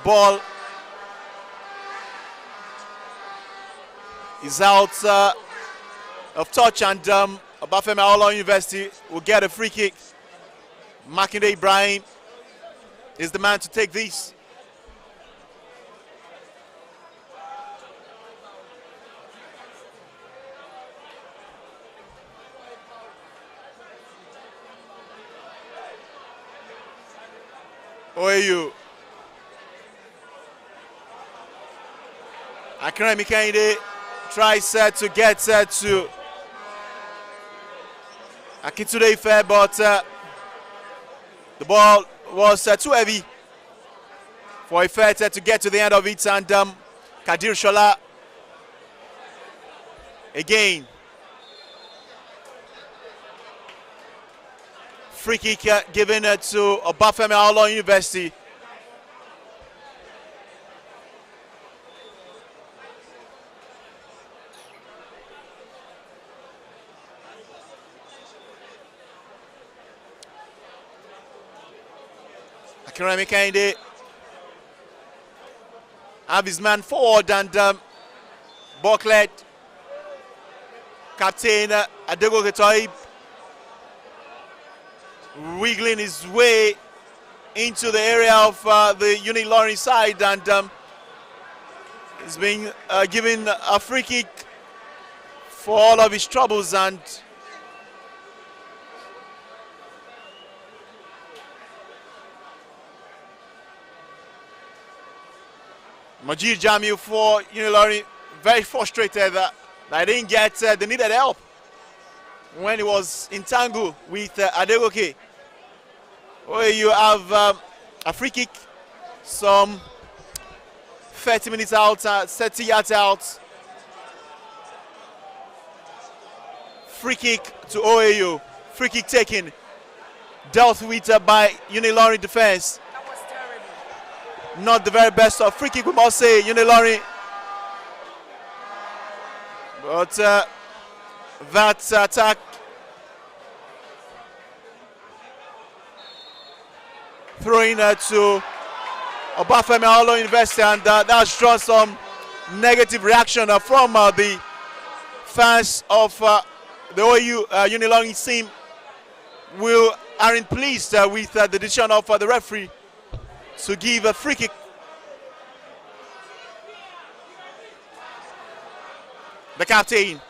Ball is out of touch, and Obafemi Awolowo University will get a free kick. Makinde Ibrahim is the man to take this. OAU. Akinremi Kehinde tries to get to Akintunde Ife, but the ball was too heavy for Ife to get to the end of it, and Kadir Shola again. Free kick given to Obafemi Awolowo University. Akinremi Kehinde have his man forward, and Bucklet, captain Adegoke Toib, wiggling his way into the area of the Unilorin side, and he's been given a free kick for all of his troubles. And Majid Jamiu for Unilorin, very frustrated that they didn't get the needed help when he was in tangle with Adegoke. Where you have a free kick, some 30 minutes out, 30 yards out. Free kick to OAU, free kick taken, dealt with by Unilorin defense. That was terrible. Not the very best of free kick, we must say, Unilorin. But that attack throwing to Obafemi Awolowo University, and that's drawn some negative reaction from the fans of the OAU Unilorin team. Aren't pleased with the decision of the referee to give a free kick. The captain,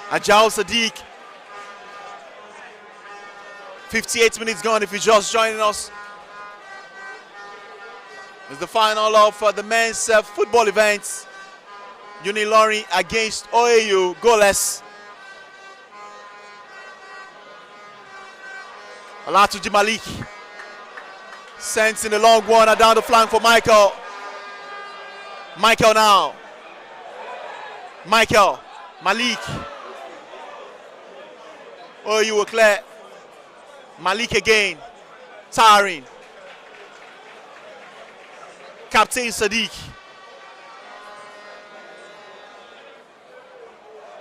Ajao Sadiq. 58 minutes gone if you're just joining us. It's the final of the men's football event. Unilorin against OAU, goalless. Alatuji Malik sends in a long one down the flank for Michael. Michael now. Michael, Malik. OAU will clear. Malik again. Tiring. Captain Sadiq.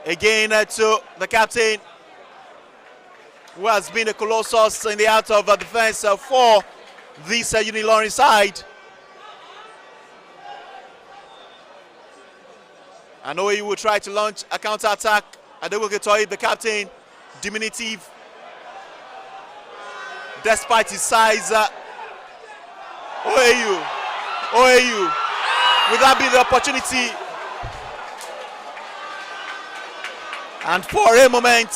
Again to the captain, who has been a colossus in the out of defense for this Unilorin side. I know he will try to launch a counter-attack. Adegoke Toyib, the captain, diminutive, despite his size. OAU, will that be the opportunity? And for a moment,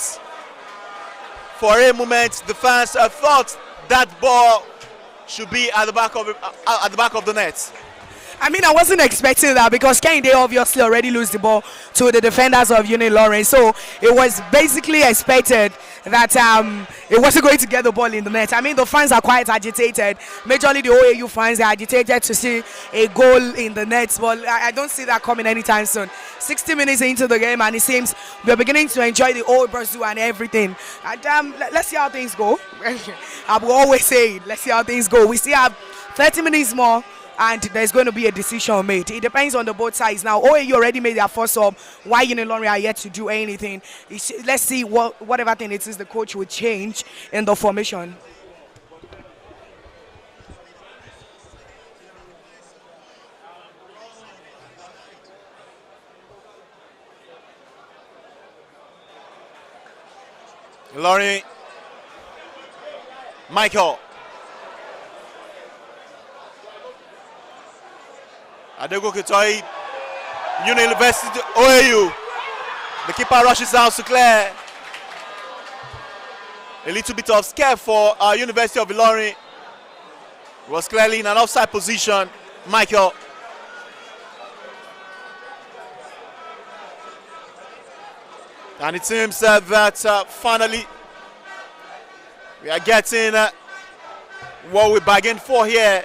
the fans thought that ball should be at the back of the net. I mean, I wasn't expecting that because Kehinde obviously already lose the ball to the defenders of Unilorin. So it was basically expected that it wasn't going to get the ball in the net. I mean, the fans are quite agitated. Majorly the OAU fans are agitated to see a goal in the net. But I don't see that coming anytime soon. 60 minutes into the game and it seems we're beginning to enjoy the old Brazil and everything. And let's see how things go. I will always say, let's see how things go. We still have 30 minutes more. And there's going to be a decision made. It depends on the both sides. Now, OAU already made their first sub. Why Unilorin are yet to do anything? Let's see whatever thing it is the coach will change in the formation. Unilorin, Michael. Adegoke Toyib, University OAU. The keeper rushes out to clear. A little bit of scare for University of Ilorin. Was clearly in an offside position. Michael. And it seems that finally we are getting what we bargained for here.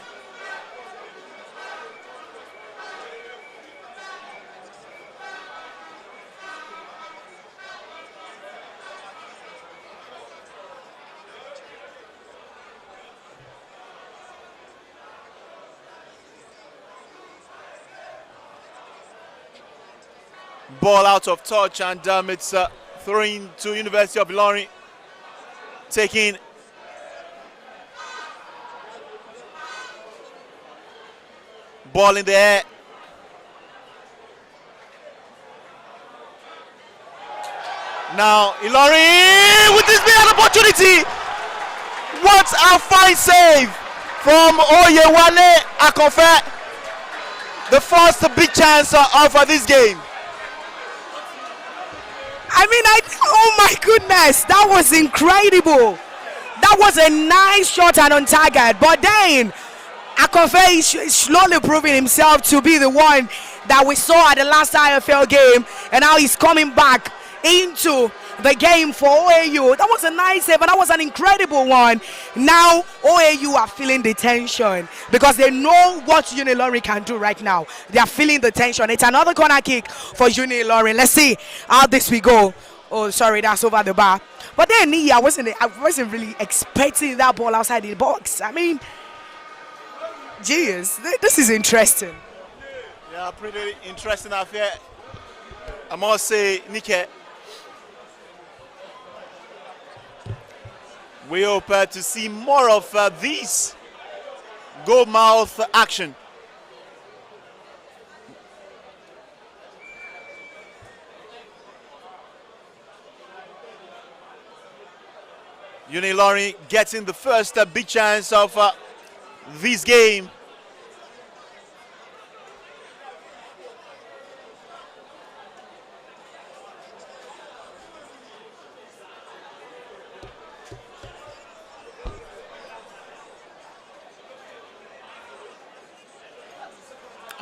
Ball out of touch and it's thrown to University of Ilorin. Taking ball in the air. Now Ilorin with this big opportunity. What a fine save from Oyewale Akonfe. The first big chance of this game. I mean, oh my goodness, that was incredible. That was a nice shot and on target. But then, Akonfe is slowly proving himself to be the one that we saw at the last IFL game. And now he's coming back into the game for OAU. That was a nice save, and that was an incredible one. Now, OAU are feeling the tension because they know what Unilorin can do right now. They are feeling the tension. It's another corner kick for Unilorin. Let's see how this will go. Oh, sorry, that's over the bar. But then, I wasn't really expecting that ball outside the box. I mean, geez, this is interesting. Yeah, pretty interesting affair. I must say, Nike. We hope to see more of this goal mouth action. Unilorin getting the first big chance of this game.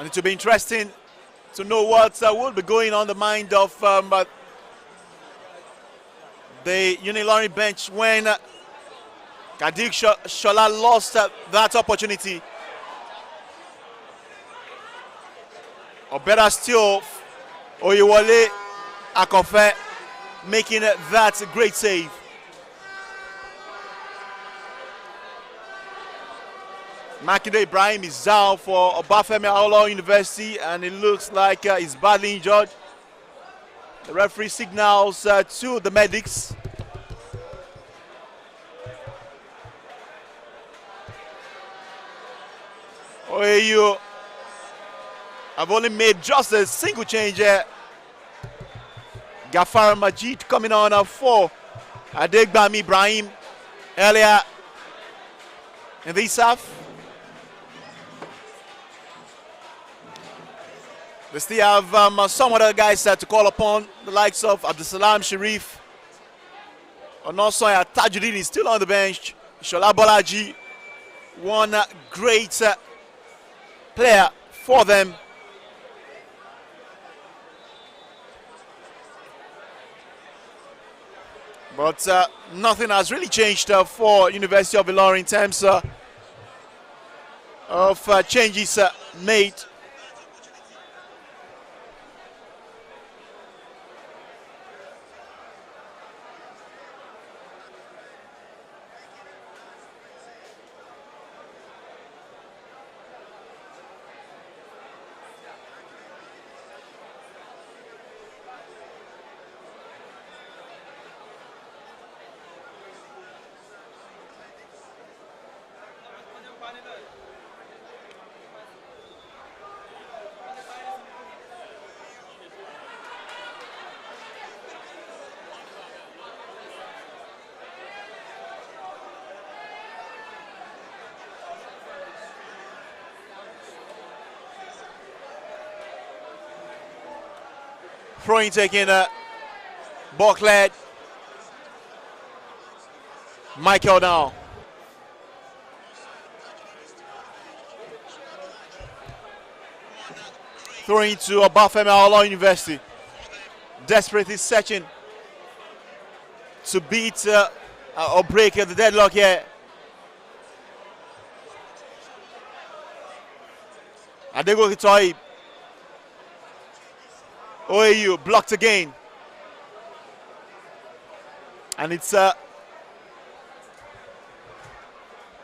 And it will be interesting to know what will be going on the mind of the Unilorin bench when Kadik Shola lost that opportunity. Or better still, Oyewole Akofe making that great save. Makinde Ibrahim is down for Obafemi Awolowo University, and it looks like he's badly injured. The referee signals to the medics. OAU have only made just a single change here. Gafar Majid coming on for Adegbami Ibrahim earlier in this half. They still have some other guys to call upon, the likes of Abdusalam Sharif. Onosoya Tajuddin is still on the bench. Shola Bolaji, one great player for them. But nothing has really changed for University of Ilorin in terms of changes made. Throwing taking Bucklet. Michael now. Throwing to Obafemi Awolowo University. Desperately searching to beat or break the deadlock here. Adego Kitoyi. OAU blocked again. And it's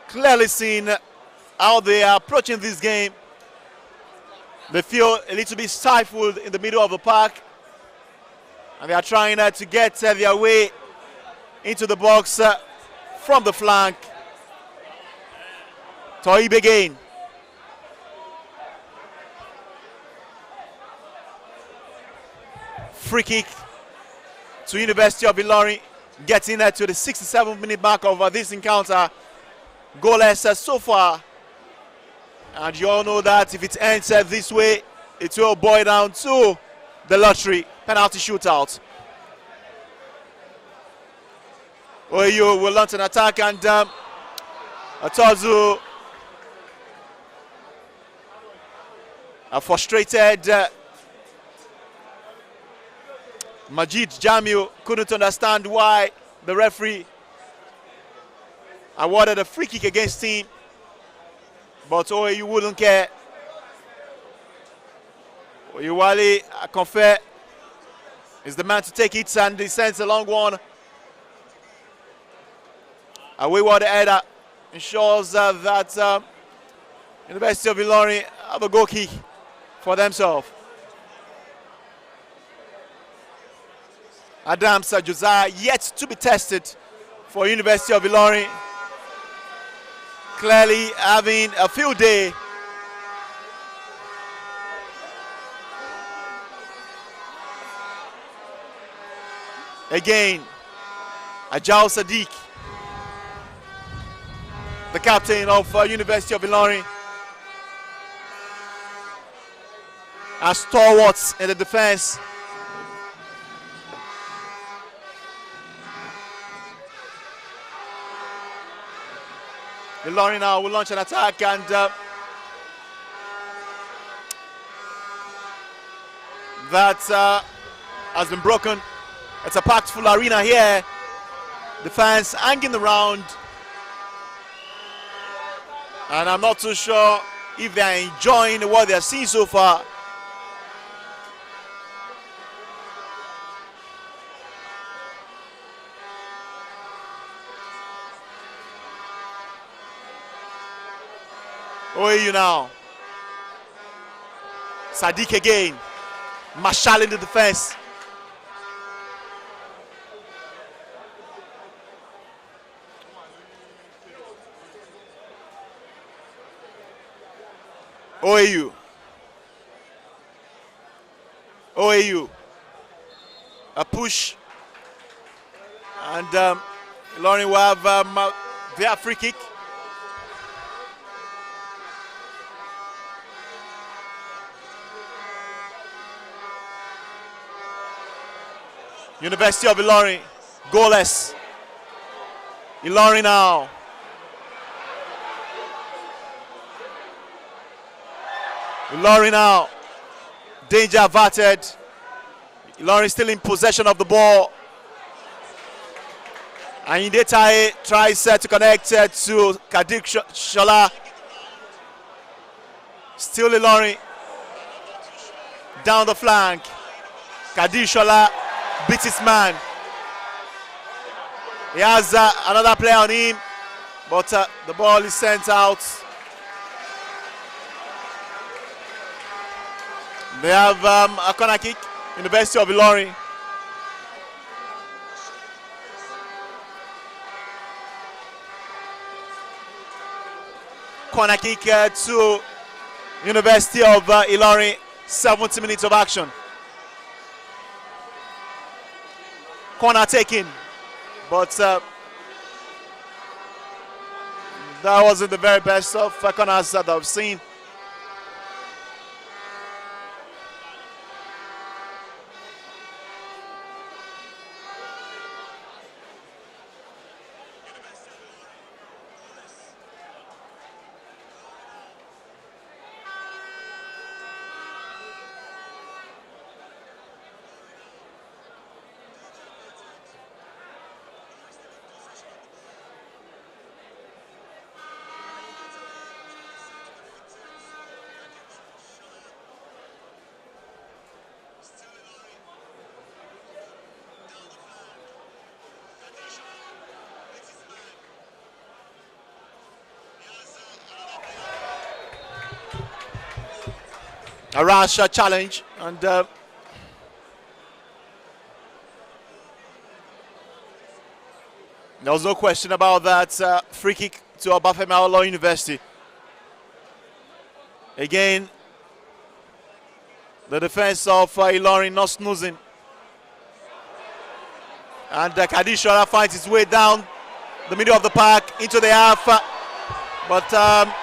clearly seen how they are approaching this game. They feel a little bit stifled in the middle of the park. And they are trying to get their way into the box from the flank. Toib again. Free kick to University of Ilorin, getting to the 67th-minute mark of this encounter. Goalless so far. And you all know that if it ends this way, it will boil down to the lottery penalty shootout. OAU will launch an attack, and Atozu, frustrated Majid Jamiu couldn't understand why the referee awarded a free kick against him, but OAU wouldn't care. Oyewale Akonfe is the man to take it, and he sends a long one. A wayward header ensures that University of Ilorin have a goal kick for themselves. Adams Josiah yet to be tested for University of Ilorin. Clearly having a field day. Again, Ajao Sadiq, the captain of University of Ilorin, as stalwarts in the defense. Ilorin now will launch an attack, and that has been broken. It's a packed full arena here. The fans hanging around. And I'm not too sure if they are enjoying what they are seeing so far. OAU now. Sadiq again. Marshalling the defense. OAU. OAU. A push. And Lauren will have their free kick. University of Ilorin, goalless. Ilorin now. Ilorin now. Danger averted. Ilorin still in possession of the ball. And Indetaye tries to connect to Kadir Shola. Still Ilorin. Down the flank. Kadir Shola beats his man. He has another player on him, but the ball is sent out. They have a corner kick, University of Ilorin. Corner kick to University of Ilorin, 70 minutes of action. Corner taken, but that wasn't the very best of corners that I've seen. A rash challenge, and there was no question about that. Free kick to Obafemi Awolowo University. Again, the defense of Ilorin not snoozing, and Kadir Shola finds his way down the middle of the park into the half, but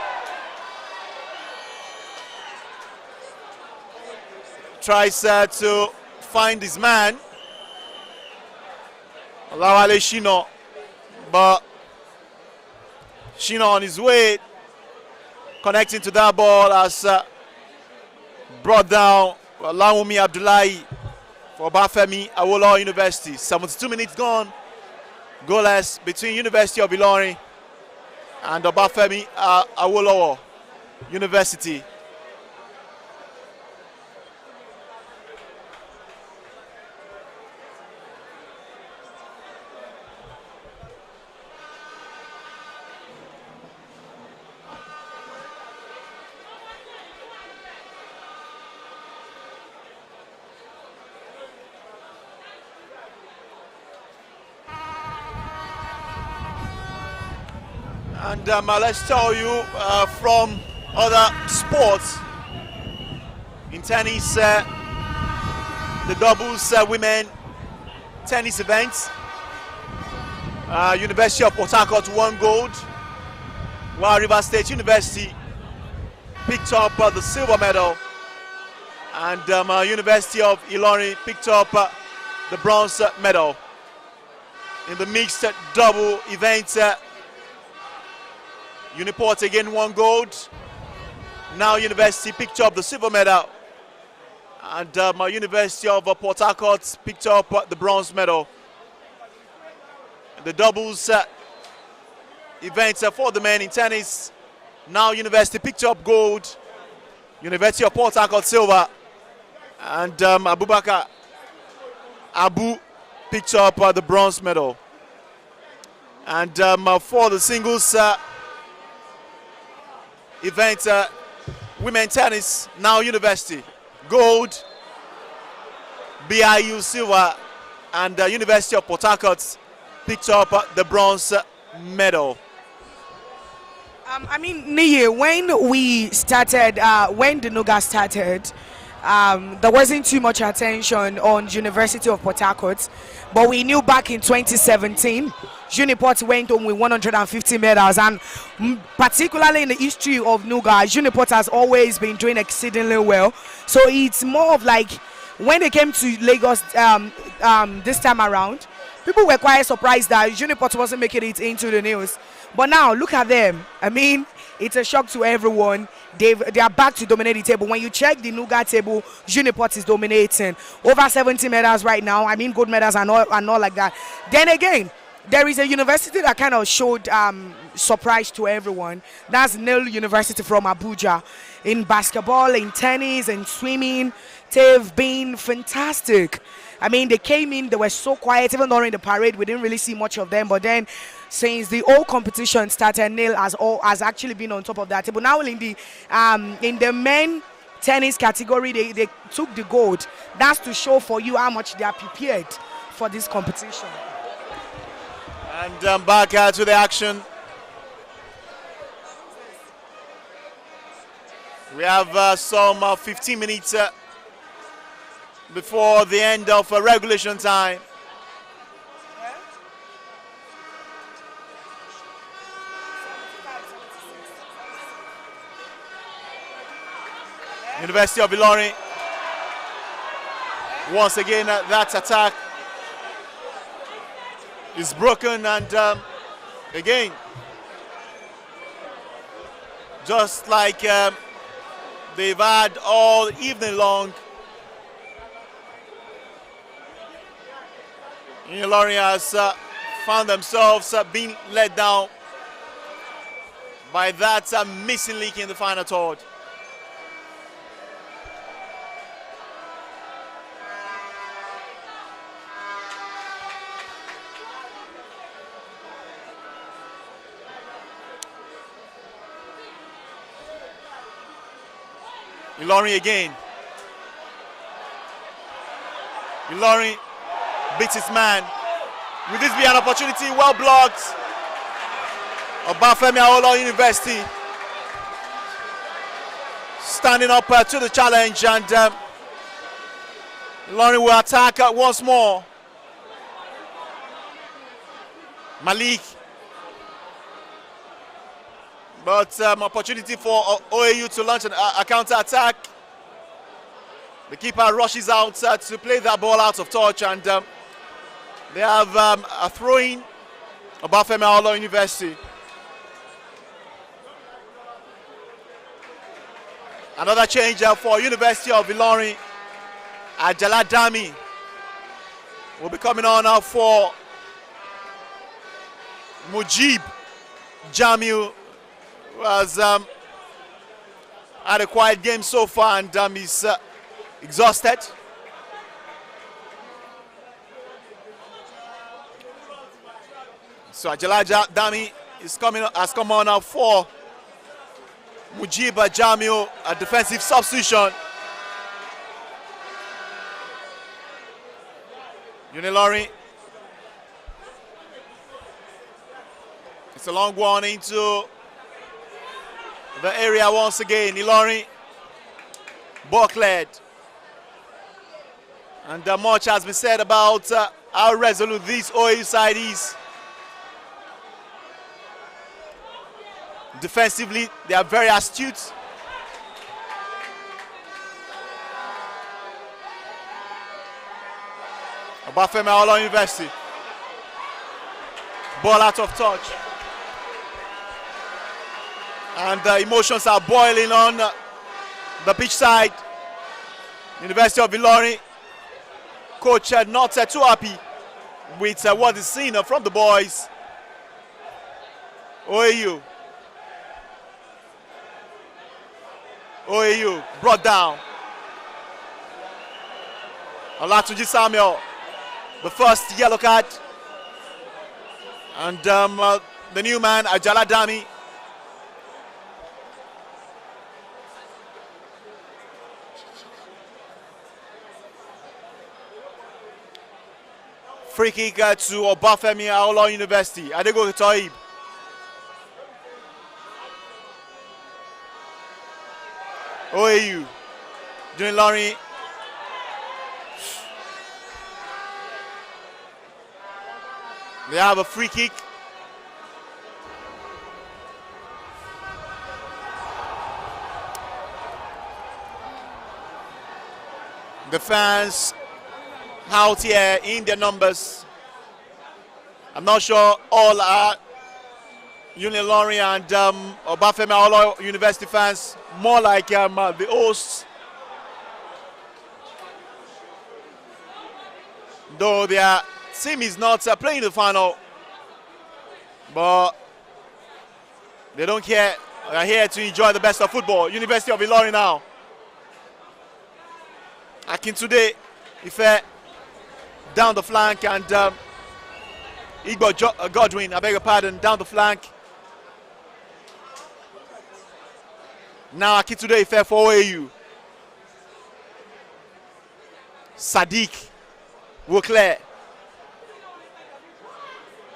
tries to find his man, Olawale Shino, but Shino on his way, connecting to that ball, has brought down Lawumi Abdullahi for Obafemi Awolowo University. 72 minutes gone, goalless between University of Ilorin and Obafemi Awolowo University. And let's tell you from other sports, in tennis, the doubles women tennis events, University of Port Harcourt won gold, while Rivers State University picked up the silver medal, and University of Ilorin picked up the bronze medal. In the mixed double event, Uniport again won gold. Now University picked up the silver medal, And University of Port Harcourt picked up the bronze medal. The doubles events for the men in tennis. Now University picked up gold. University of Port Harcourt silver. And Abubakar Abu picked up the bronze medal. And for the singles event, women tennis, now University gold, BIU silver, and University of Port Harcourt picked up the bronze medal. I mean, Niye, when we started, when the Nuga started, there wasn't too much attention on University of Port Harcourt, but we knew back in 2017, Uniport went home with 150 medals, and particularly in the history of Nuga, Uniport has always been doing exceedingly well. So it's more of like when they came to Lagos this time around, people were quite surprised that Uniport wasn't making it into the news. But now look at them. I mean, it's a shock to everyone. They are back to dominate the table. When you check the Nuga table, Uniport is dominating. Over 70 medals right now. I mean, gold medals and all like that. Then again, there is a university that kind of showed surprise to everyone. That's Nile University from Abuja. In basketball, in tennis, in swimming, they've been fantastic. I mean, they came in, they were so quiet. Even during the parade, we didn't really see much of them. But then, since the whole competition started, Nile has actually been on top of that table. Now in the men tennis category, they took the gold. That's to show for you how much they are prepared for this competition. And back to the action. We have some 15 minutes before the end of regulation time. University of Ilorin. Once again, that attack is broken, and again, just like they've had all evening long, Unilorin has found themselves being let down by that missing leak in the final third. Ilorin again. Ilorin beats his man. Will this be an opportunity? Well blocked. Obafemi Awolowo University standing up to the challenge, and Ilorin will attack once more. Malik. But opportunity for OAU to launch a counter-attack. The keeper rushes out to play that ball out of touch, and they have a throw-in above Obafemi Awolowo University. Another change for University of Ilorin. Ajala Dami will be coming on now for Mujib Jamiu, who has had a quiet game so far, and is exhausted. So Ajalaja Dami has come on now for Mujiba Jamiu, a defensive substitution. Unilorin. It's a long one into the area once again. Ilorin, Buckland. And much has been said about how resolute this OAU side is. Defensively, they are very astute. Obafemi Awolowo University. Ball out of touch. And emotions are boiling on the pitch side. University of Ilorin coach not too happy with what is seen from the boys. OAU brought down. Olatunji Samuel, the first yellow card. And the new man, Ajala Dami. Free kick to Obafemi Awolowo University. Adego Toib. OAU. Unilorin. They have a free kick. The fans out here in their numbers. I'm not sure all are Unilorin and Obafemi Awolowo University fans, more like the hosts. Though their team is not playing the final, but they don't care. They are here to enjoy the best of football. University of Ilorin now. Akintunde Ife down the flank, and Igbo Godwin, I beg your pardon, down the flank. Now Akintunde Ife for OAU. Sadiq Wokle.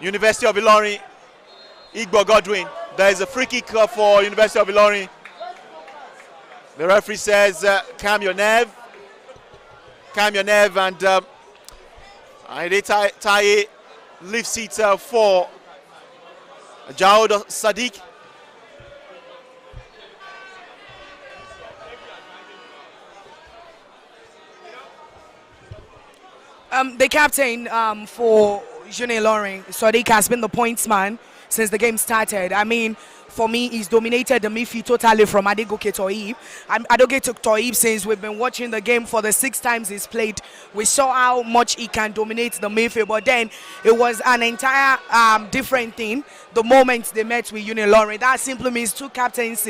University of Ilorin, Igbo Godwin. There is a free kick for University of Ilorin. The referee says, calm your nerve. Calm your nerve, and Taye lifts it for Jaoud Sadiq. The captain for Unilorin, Sadiq, has been the pointsman since the game started. I mean, for me, he's dominated the midfield totally from Adegoke Toib. Adegoke Toib, since we've been watching the game for the 6 times he's played, we saw how much he can dominate the midfield. But then it was an entire different thing the moment they met with Unilorin. That simply means 2 captains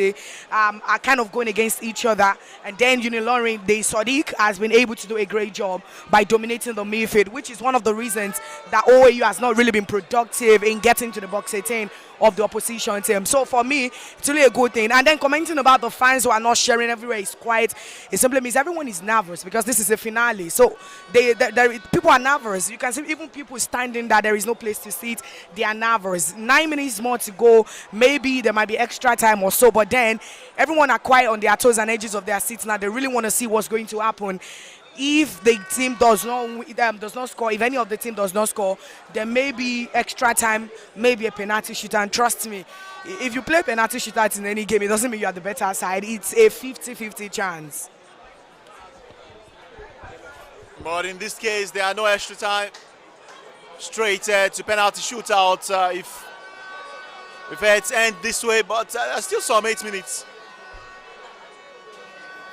are kind of going against each other. And then Unilorin, the Sadiq, has been able to do a great job by dominating the midfield, which is one of the reasons that OAU has not really been productive in getting to the box 18 of the opposition team. So for me, it's really a good thing. And then commenting about the fans who are not sharing everywhere is quiet. It simply means everyone is nervous because this is a finale. So people are nervous. You can see even people standing that there is no place to sit. They are nervous. 9 minutes more to go. Maybe there might be extra time or so. But then everyone are quiet on their toes and edges of their seats now. They really want to see what's going to happen. If the team does not score, if any of the team does not score, there may be extra time, maybe a penalty shootout. And trust me, if you play penalty shootout in any game, it doesn't mean you are the better side. It's a 50-50 chance. But in this case, there are no extra time. Straight to penalty shootout if it ends this way. But still some 8 minutes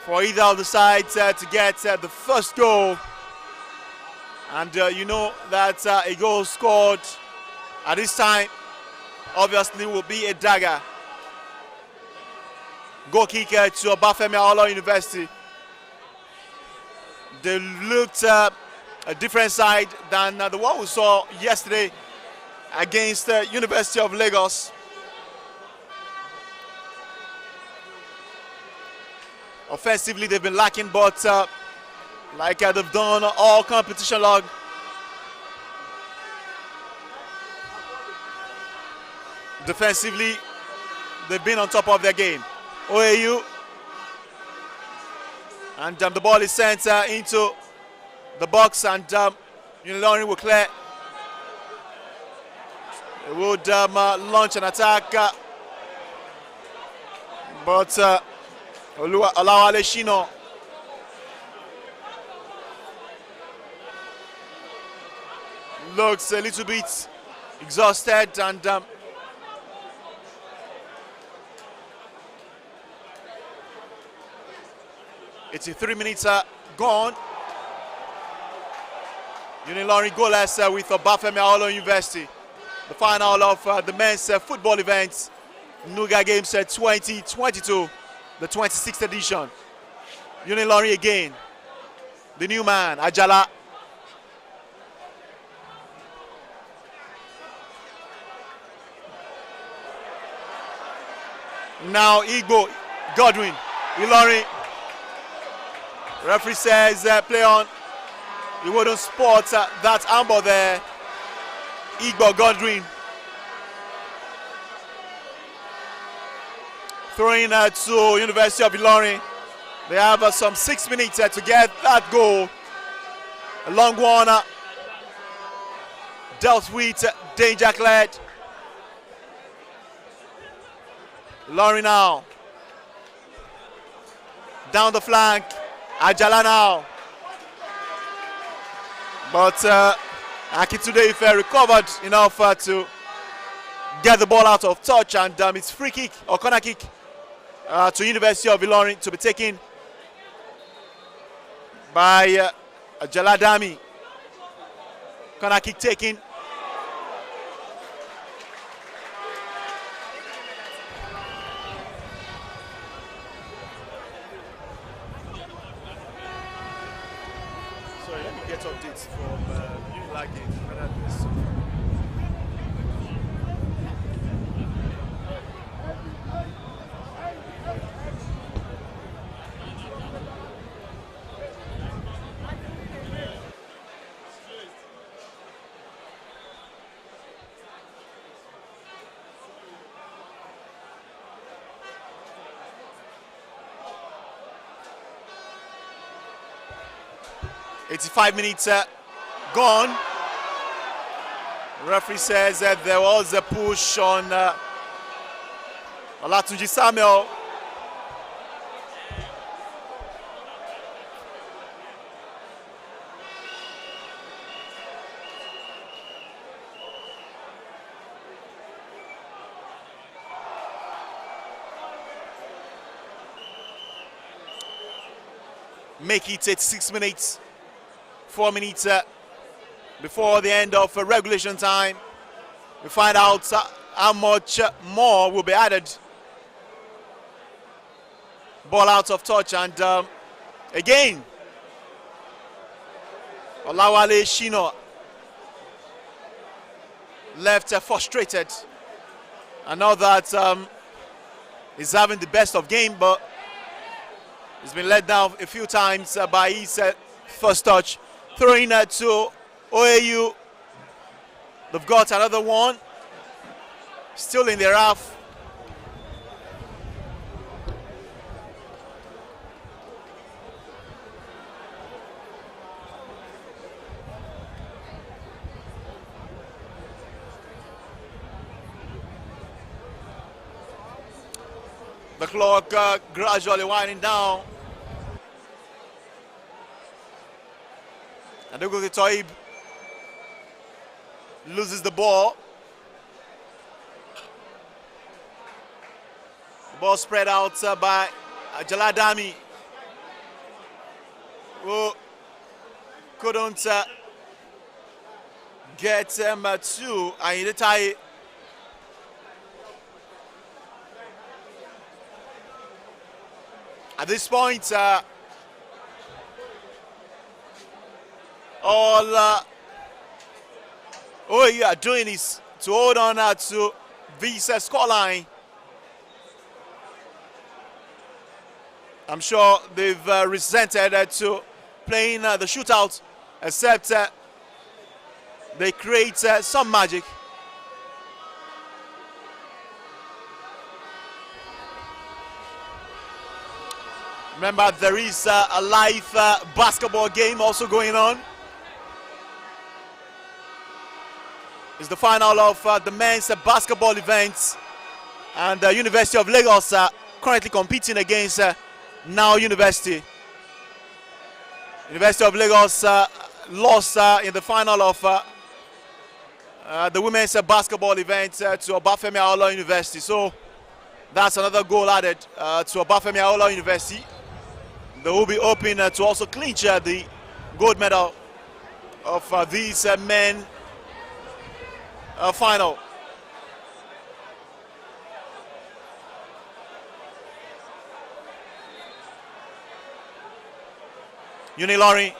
for either of the sides to get the first goal. And you know that a goal scored at this time obviously will be a dagger. Goal kick to Obafemi Awolowo University. They looked a different side than the one we saw yesterday against University of Lagos. Offensively, they've been lacking, but like they've done all competition long, defensively, they've been on top of their game. OAU, and the ball is sent into the box, and Unilorin will clear. They would launch an attack, but Olawale Shino looks a little bit exhausted, and 83 minutes gone. Unilorin goalless with Obafemi Awolowo University. The final of the men's football event, Nuga Games 2022, the 26th edition. Unilorin again. The new man, Ajala. Now Igbo, Godwin, Ilorin. Referee says play on. He wouldn't spot that handball there. Igbo, Godwin. Throwing to University of Ilorin. They have some 6 minutes to get that goal. A long one. Dealt with danger cleared. Ilorin now. Down the flank. Ajala now. But Akintunde Ife recovered enough to get the ball out of touch, and it's free kick or corner kick to University of Ilorin to be taken by Ajala Dami. Corner kick taken. Sorry, let me get updates from Unilag. .85 minutes gone. Referee says that there was a push on Olatunji Samuel. Make it 86 minutes. 4 minutes before the end of regulation time. We find out how much more will be added. Ball out of touch, and again, Olawale Shino left frustrated. I know that he's having the best of game, but he's been let down a few times by his first touch. Throwing to OAU. They've got another one. Still in their half. The clock gradually winding down. And Nuga Toib loses the ball. The ball spread out by Jaladami, who couldn't get to Ayidetai. At this point, all you are doing is to hold on to this scoreline. I'm sure they've resented to playing the shootout, except they create some magic. Remember, there is a live basketball game also going on. It's the final of the men's basketball events, and the University of Lagos currently competing against Now University. University of Lagos lost in the final of the women's basketball event to Obafemi Awolowo University. So that's another goal added to Obafemi Awolowo University. They will be hoping to also clinch the gold medal of these men final. Unilorin.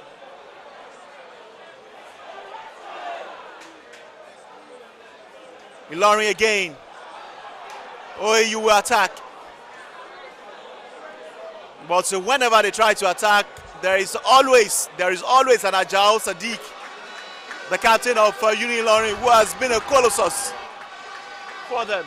Unilorin again. OAU will attack. But whenever they try to attack, there is always an agile Sadiq, the captain of Unilorin, who has been a colossus for them.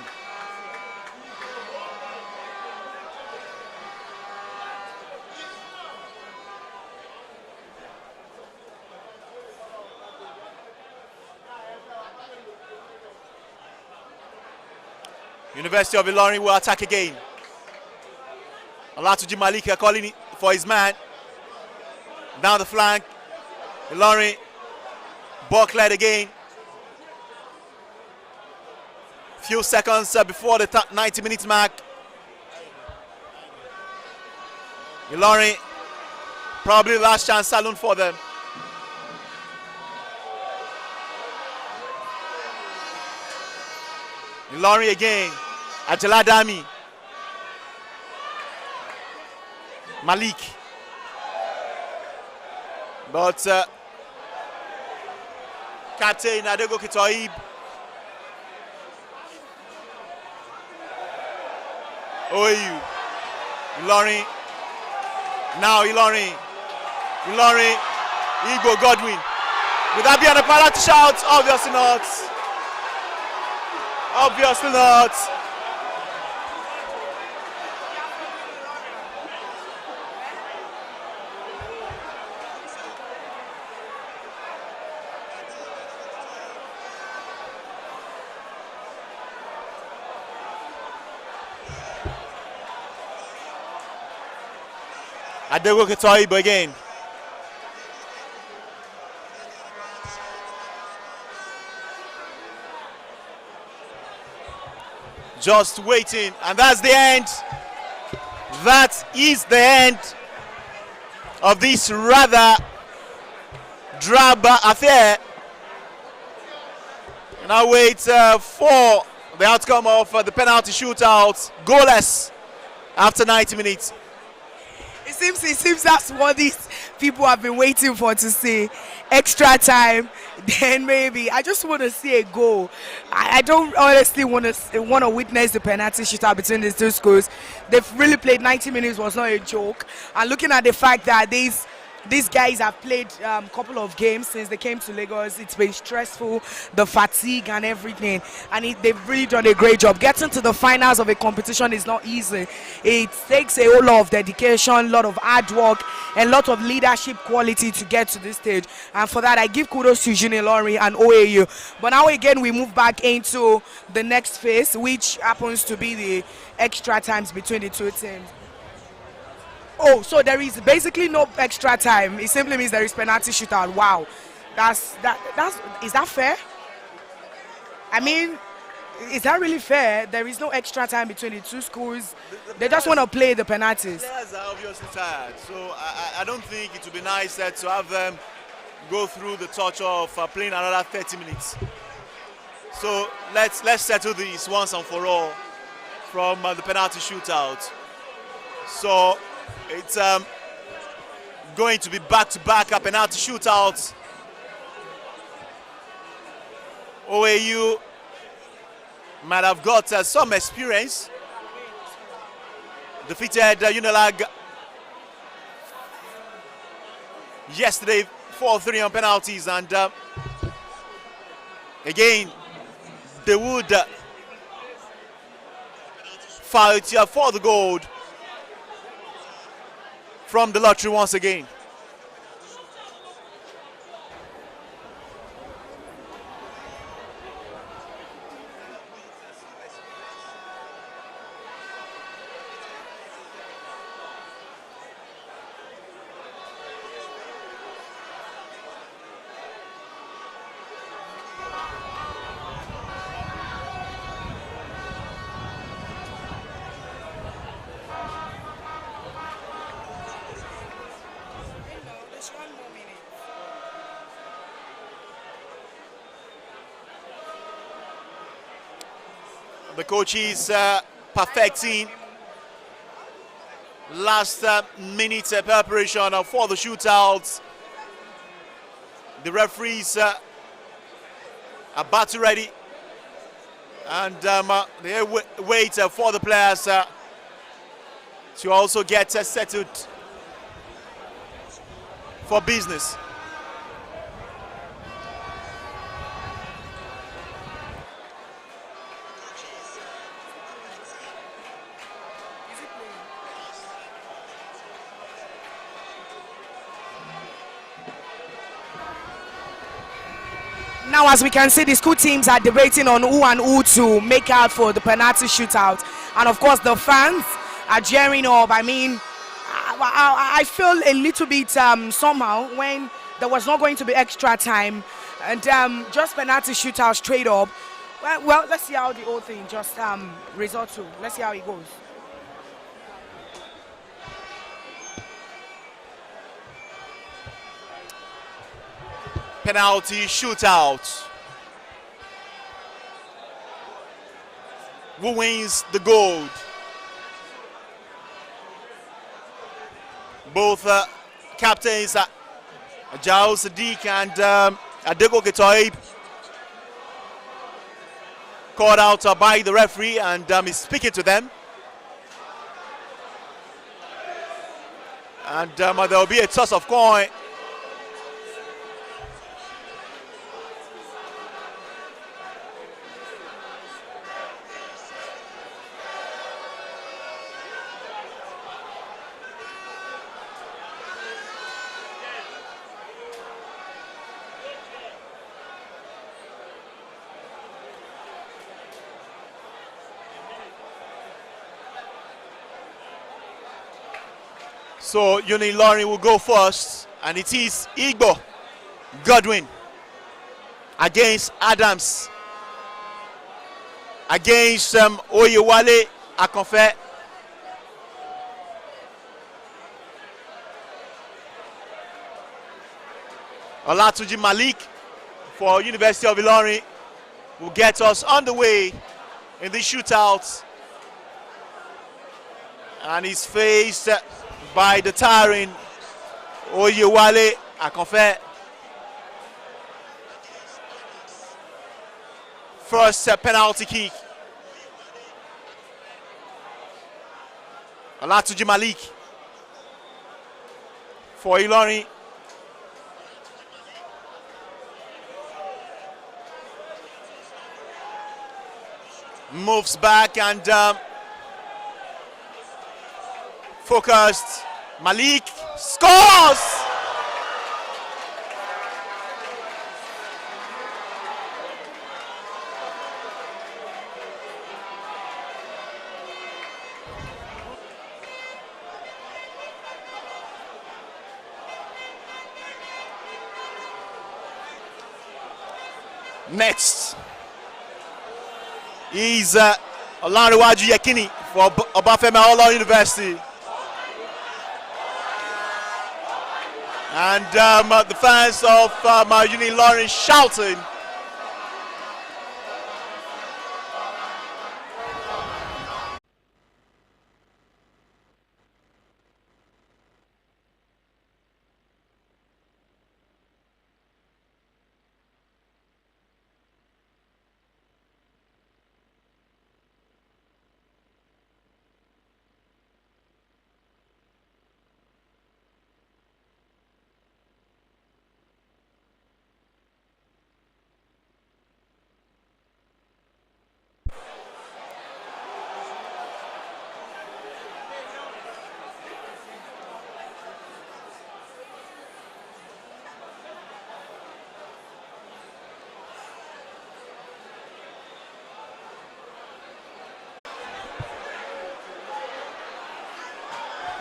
University of Ilorin will attack again. Olatuji Malik calling for his man. Down the flank. Ilorin. Bucklet again. Few seconds before the 90-minute mark. Ilorin. Probably last chance saloon for them. Ilorin again. Ajaladami. Malik. But Captain Adego Kitoib. OAU. Ilorin. Now Ilorin. Ilorin. Igbo Godwin. Would that be an penalty shout? Obviously not. Obviously not. Adego Ketoibo again. Just waiting, and that's the end. That is the end of this rather drab affair. Now wait for the outcome of the penalty shootout. Goalless after 90 minutes. It seems that's what these people have been waiting for to see. Extra time, then maybe. I just want to see a goal. I don't honestly want to witness the penalty shootout between these two schools. They've really played 90 minutes was not a joke. And looking at the fact that these guys have played a couple of games since they came to Lagos. It's been stressful, the fatigue and everything. And they've really done a great job. Getting to the finals of a competition is not easy. It takes a whole lot of dedication, a lot of hard work, and a lot of leadership quality to get to this stage. And for that, I give kudos to Unilorin and OAU. But now again, we move back into the next phase, which happens to be the extra times between the two teams. Oh, so there is basically no extra time. It simply means there is penalty shootout. Wow, is that fair? I mean, is that really fair? There is no extra time between the two schools. They just want to play the penalties. Players are obviously tired, so I don't think it would be nice to have them go through the torture of playing another 30 minutes. So let's settle this once and for all from the penalty shootout. So it's going to be back-to-back penalty shootouts. OAU might have got some experience. Defeated Unilag yesterday 4-3 on penalties, and again they would fight for the gold from the lottery once again. The coach is perfecting last minute preparation for the shootouts. The referees are battle ready, and they wait for the players to also get settled for business. Now, as we can see, the school teams are debating on who and who to make out for the penalty shootout. And of course, the fans are cheering up. I mean, I feel a little bit somehow when there was not going to be extra time and just penalty shootout straight up. Well, let's see how the whole thing just resort to. Let's see how it goes. Penalty shootout. Who wins the gold? Both captains, Jao Sadiq and Adego Ketoib, called out by the referee and is speaking to them. And there will be a toss of coin. So Unilorin will go first, and it is Igbo Godwin against Adams, against Oyewale Akonfe. Olatuji Malik for University of Ilorin will get us on the way in the shootout, and he's faced by the tiring Oyewale Akonfe. First penalty kick. Olatuji Malik for Ilorin. Moves back and focused. Malik scores! Next is Olanrewaju Yekini for Obafemi Awolowo University. And the fans of Unilorin shouting.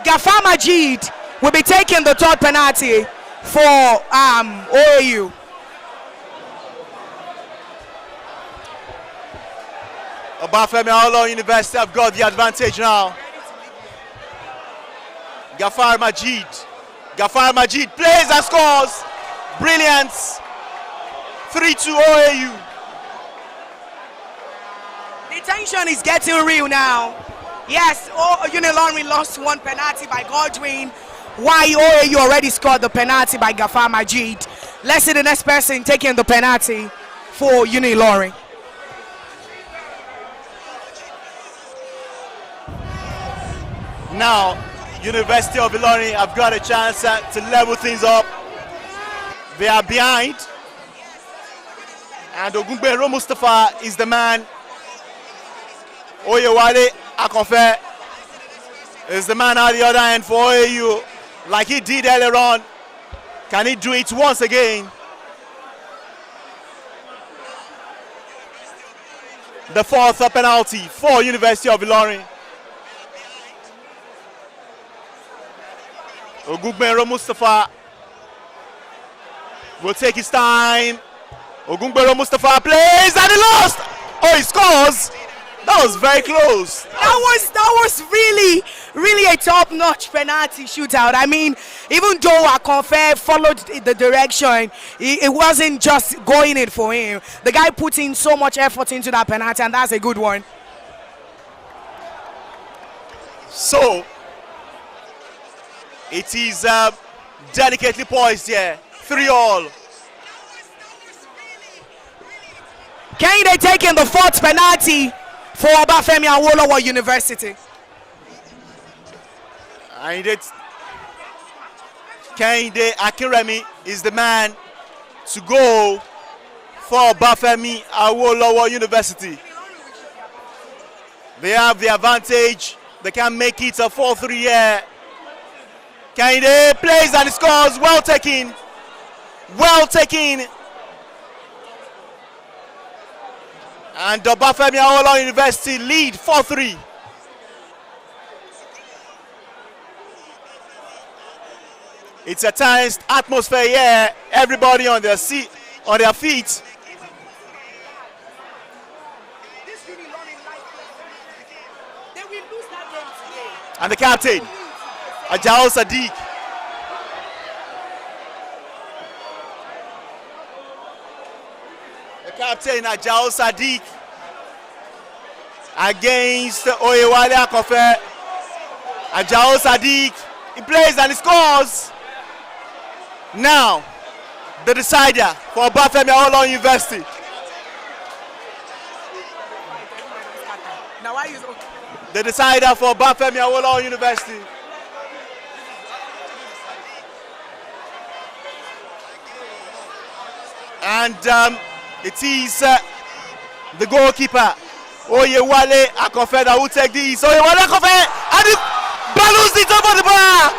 Gafar Majid will be taking the third penalty for OAU. Obafemi Awolowo University have got the advantage now. Gafar Majid. Gafar Majid plays and scores. Brilliant. 3-2 OAU. The tension is getting real now. Yes, Unilorin lost one penalty by Godwin, while OAU already scored the penalty by Gafar Majid. Let's see the next person taking the penalty for Unilorin. Now, University of Ilorin have got a chance to level things up. They are behind. And Ogungbero Mustafa is the man. Oyewale Akonfe is the man at the other end for OAU, like he did earlier on. Can he do it once again? The fourth penalty for University of Ilorin. Ogungbero Mustafa will take his time. Ogungbero Mustafa plays and he lost. Oh, he scores. That was very close. That was really a top-notch penalty shootout. I mean, even though Akonfe followed the direction, it wasn't just going in for him. The guy put in so much effort into that penalty, and that's a good one. So it is delicately poised here. 3-all. Kehinde taking the fourth penalty for Obafemi Awolowo University. And Kehinde Akinremi is the man to go for Obafemi Awolowo University. They have the advantage. They can make it a 4-3 here. Kehinde plays and scores. Well taken. Well taken. And Obafemi Awolowo University lead 4-3. It's a tense atmosphere here. Everybody on their feet. And the captain, Ajao Sadiq. The captain, Ajao Sadiq, against Oyewale Akonfe. Ajao Sadiq, he plays and he scores. Now, the decider for Obafemi Awolowo University. The decider for Obafemi Awolowo University. And it is the goalkeeper, Oyewale Akonfe, that will take this. Oyewale Akonfe, and he balloons it over the bar.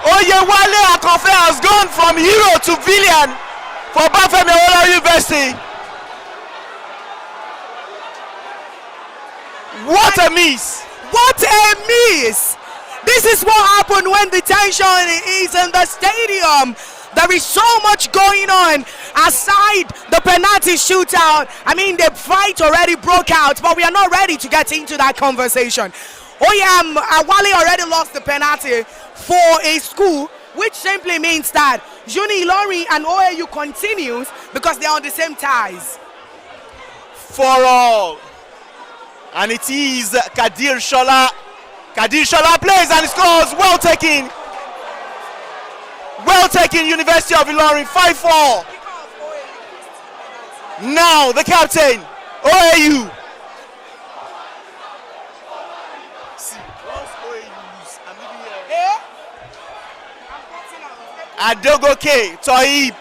Oyewale Akonfe has gone from hero to villain for Obafemi Awolowo University. What a miss! What a miss! This is what happened when the tension is in the stadium. There is so much going on aside the penalty shootout. I mean, the fight already broke out, but we are not ready to get into that conversation. Awale already lost the penalty for a school, which simply means that Unilorin and OAU continues because they are on the same ties. 4-all. And it is Kadir Shola. Kadir Shola plays and scores. Well taken. Well taken, University of Ilorin, 5-4. Now the captain, OAU. Adegoke Toib.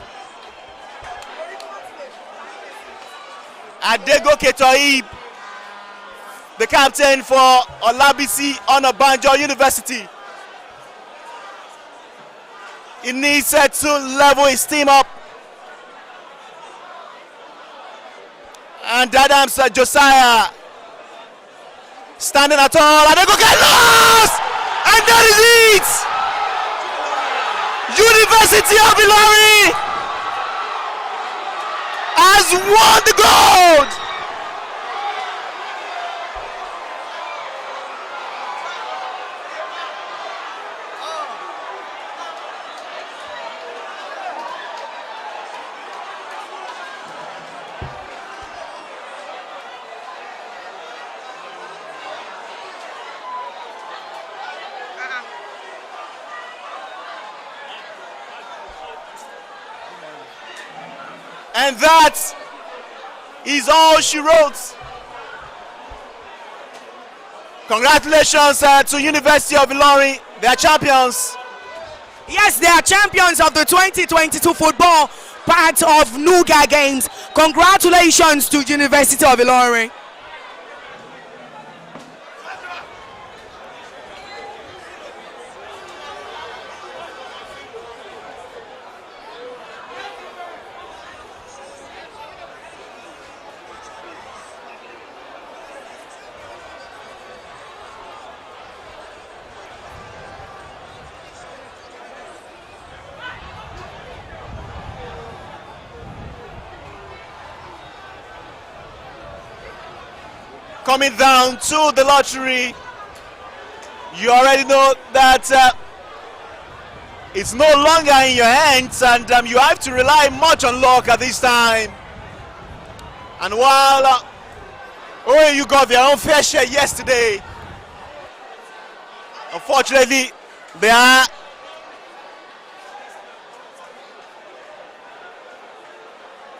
Adegoke Toib, the captain for Olabisi Onabanjo University. He needs to level his team up. And Adams Josiah standing at all. Adegoke lost! And that is it! University of Ilorin has won the gold! And that is all she wrote. Congratulations to University of Ilorin. They are champions. Yes, they are champions of the 2022 football part of Nuga Games. Congratulations to University of Ilorin. Coming down to the lottery, you already know that it's no longer in your hands, and you have to rely much on luck at this time. And while you got their own fair share yesterday, unfortunately they are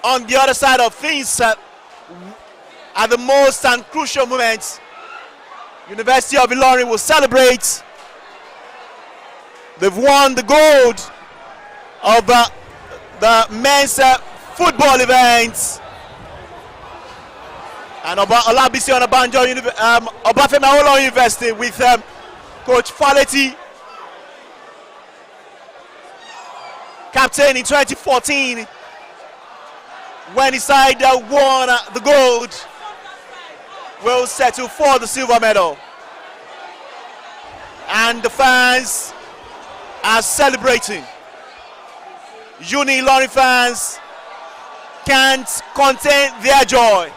on the other side of things. At the most and crucial moments, University of Ilorin will celebrate. They've won the gold of the men's football event. And Olabisi Onabanjo Obafemi Awolowo University with Coach Faleti, captain in 2014, when his side won the gold, will settle for the silver medal. And the fans are celebrating. Unilorin fans can't contain their joy.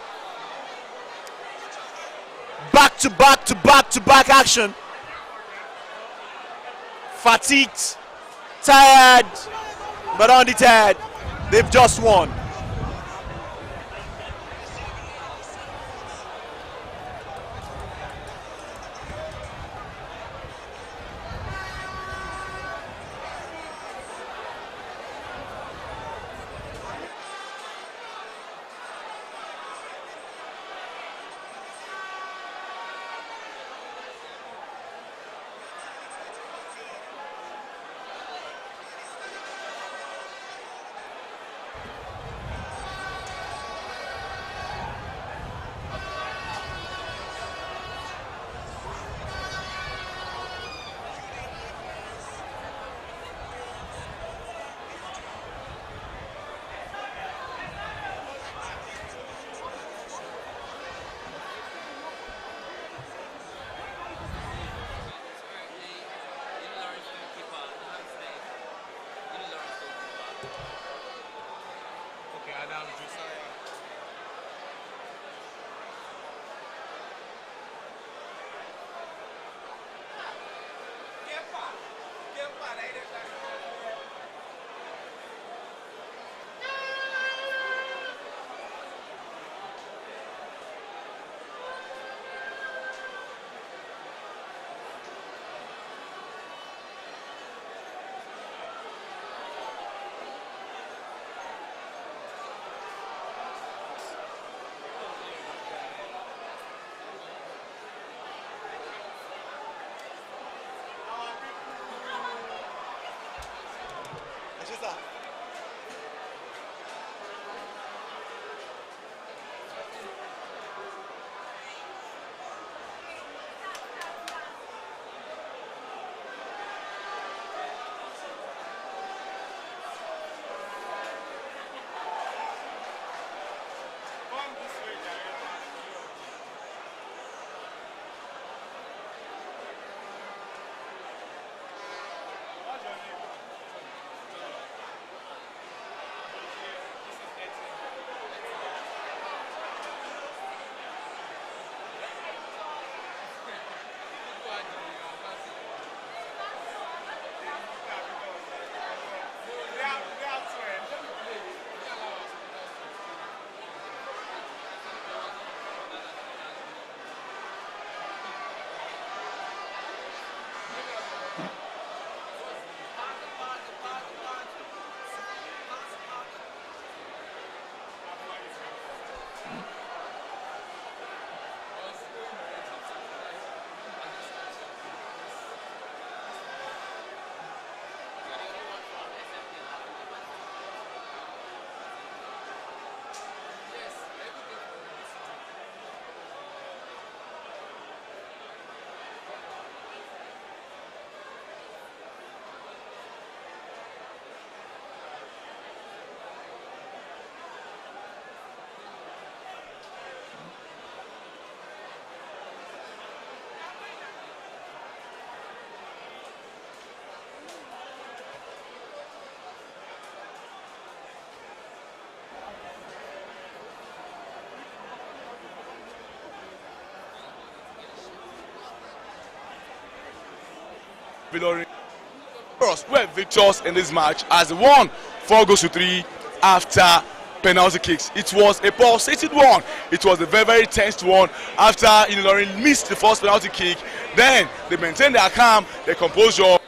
Back to back to back to back action. Fatigued, tired, but undeterred. They've just won. Unilorin were victors in this match as they won 4-3 after penalty kicks. It was a pulsated one. It was a very, very tense one after Unilorin missed the first penalty kick. Then they maintained their calm, their composure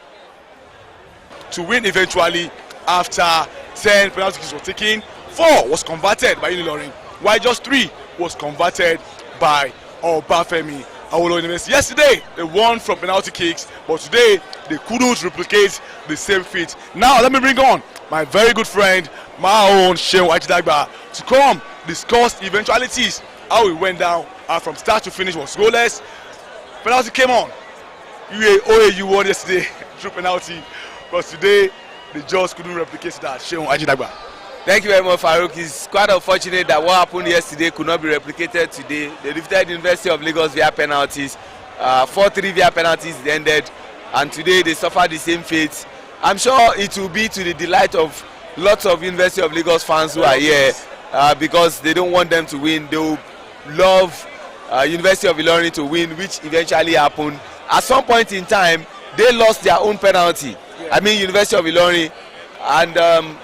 to win eventually after 10 penalty kicks were taken. 4 was converted by Unilorin, while just 3 was converted by Obafemi Awolowo University. Yesterday they won from penalty kicks, but today they couldn't replicate the same feat. Now let me bring on my very good friend, my own Shehu Ajidagba, to come discuss the eventualities, how it went down from start to finish was goalless. Penalty came on. OAU won yesterday through penalty, but today they just couldn't replicate that. Shehu Ajidagba. Thank you very much, Farouk. It's quite unfortunate that what happened yesterday could not be replicated today. They defeated the University of Lagos via penalties. 4-3 via penalties they ended, and today they suffered the same fate. I'm sure it will be to the delight of lots of University of Lagos fans who are here because they don't want them to win. They will love University of Ilorin to win, which eventually happened. At some point in time, they lost their own penalty. I mean University of Ilorin, and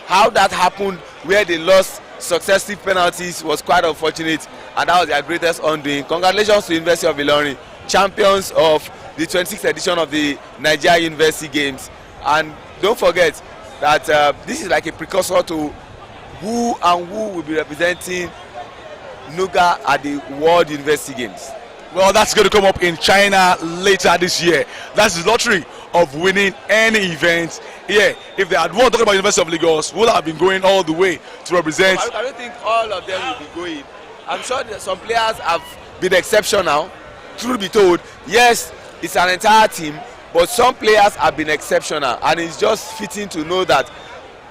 how that happened, where they lost successive penalties, was quite unfortunate, and that was their greatest undoing. Congratulations to University of Ilorin, champions of the 26th edition of the Nigeria University Games. And don't forget that this is like a precursor to who will be representing Nuga at the World University Games. Well, that's going to come up in China later this year. That's the lottery of winning any event here. If they had won, talking about University of Lagos, would have been going all the way to represent. I don't think all of them will be going. I'm sure that some players have been exceptional. Truth be told, yes, it's an entire team, but some players have been exceptional, and it's just fitting to know that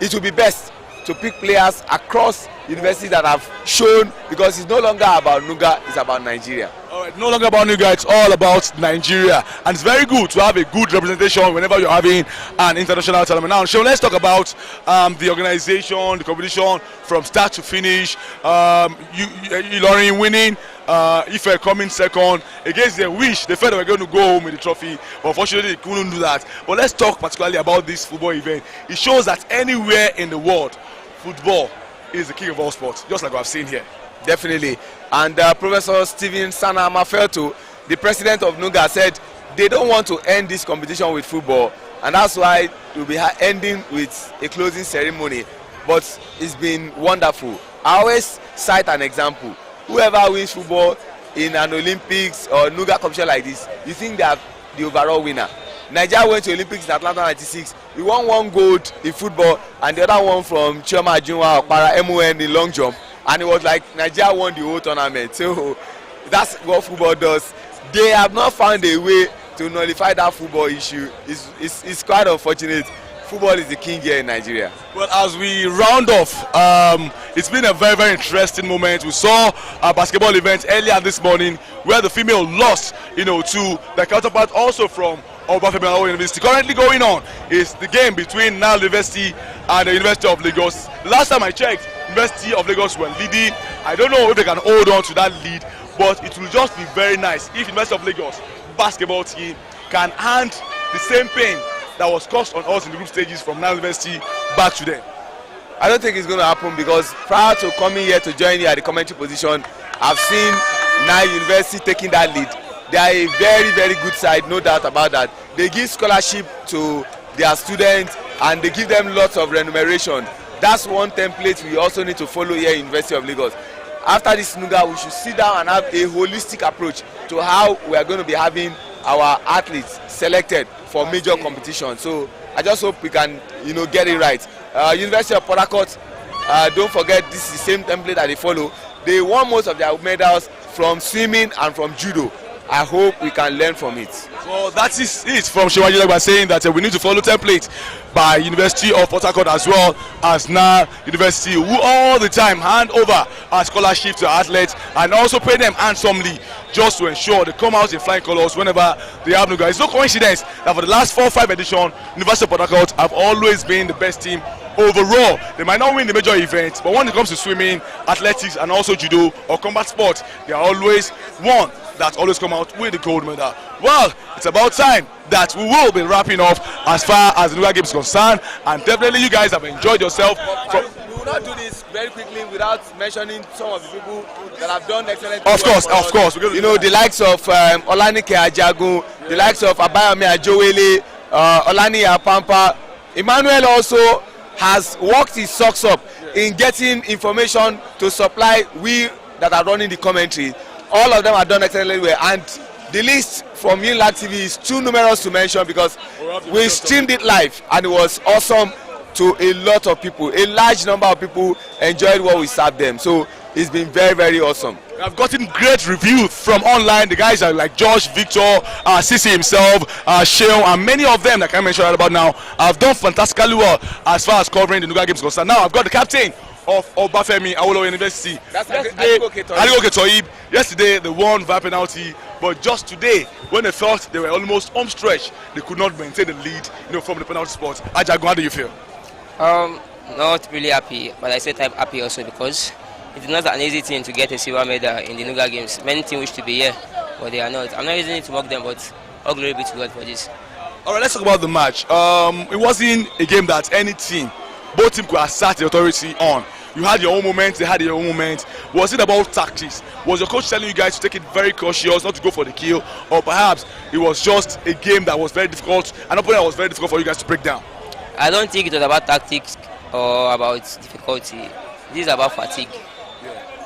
it will be best to pick players across universities that have shown, because it's no longer about Nuga, it's about Nigeria. All right, no longer about Nuga, it's all about Nigeria, and it's very good to have a good representation whenever you're having an international tournament. Now, so let's talk about the organization, the competition from start to finish. Ilorin winning, Ife coming second against their wish. They felt they were going to go home with the trophy, but unfortunately they couldn't do that. But let's talk particularly about this football event. It shows that anywhere in the world, football is the king of all sports, just like I've seen here. Definitely. And Professor Stephen Sana Maferto, the president of Nuga, said they don't want to end this competition with football, and that's why we'll be ending with a closing ceremony. But it's been wonderful. I always cite an example. Whoever wins football in an Olympics or Nuga competition like this, you think they are the overall winner. Nigeria went to Olympics in Atlanta '96. We won 1 gold in football and the other one from Chioma Ajunwa Okpara MON in long jump, and it was like Nigeria won the whole tournament. So that's what football does. They have not found a way to nullify that football issue. It's quite unfortunate. Football is the king here in Nigeria. Well, as we round off, it's been a very, very interesting moment. We saw a basketball event earlier this morning where the female lost, to the counterpart also from Obafemi Awolowo University. Currently going on is the game between Nile University and the University of Lagos. Last time I checked, University of Lagos were leading. I don't know if they can hold on to that lead, but it will just be very nice if University of Lagos basketball team can hand the same pain that was caused on us in the group stages from Nile University back to them. I don't think it's going to happen, because prior to coming here to join you at the commentary position, I've seen Nile University taking that lead. They are a very, very good side, no doubt about that. They give scholarship to their students and they give them lots of remuneration. That's one template we also need to follow here in University of Lagos. After this Nuga, we should sit down and have a holistic approach to how we are going to be having our athletes selected for major competition. So I just hope we can, get it right. University of Port Harcourt, don't forget, this is the same template that they follow. They won most of their medals from swimming and from judo. I hope we can learn from it. Well, that is it from Shehu Ajidagba, saying that we need to follow template by University of Port Harcourt as well as Nile University, who all the time hand over our scholarship to athletes and also pay them handsomely just to ensure they come out in flying colours whenever they have Nuga. It's no coincidence that for the last 4 or 5 editions, University of Port Harcourt have always been the best team overall, they might not win the major events, but when it comes to swimming, athletics, and also judo or combat sports, they are always one that always come out with the gold medal. Well, it's about time that we will be wrapping up as far as the Nuga game is concerned, and definitely you guys have enjoyed yourself. We will not do this very quickly without mentioning some of the people that have done excellent Of course, of course. You know, the likes of Olanike Ajagun, the likes of Abayomi Ajowele, Olani Apampa. Emmanuel also has worked his socks up in getting information to supply we that are running the commentary. All of them have done excellently well, and the list from Unilag TV is too numerous to mention because we streamed it live and it was awesome to a lot of people. A large number of people enjoyed what we served them, so it's been very, very awesome. I've gotten great reviews from online. The guys are like Josh, Victor, Sisi himself, Sheon, and many of them that I can't mention right about now have done fantastically well as far as covering the Nuga games concerned. Now I've got the captain of Obafemi Awolowo University. That's Aligoke Toyib. Yesterday they won via penalty, but just today, when they thought they were almost home stretch, they could not maintain the lead, from the penalty spot. Ajagun, how do you feel? Not really happy, but I said I'm happy also because it's not an easy thing to get a silver medal in the Nuga games. Many teams wish to be here, but they are not. I'm not using it to mock them, but all glory be to God for this. All right, let's talk about the match. It wasn't a game that any team, both teams could assert the authority on. You had your own moments, they had their own moments. Was it about tactics? Was your coach telling you guys to take it very cautious, not to go for the kill? Or perhaps it was just a game that was very difficult, an opponent that was very difficult for you guys to break down? I don't think it was about tactics or about difficulty. This is about fatigue.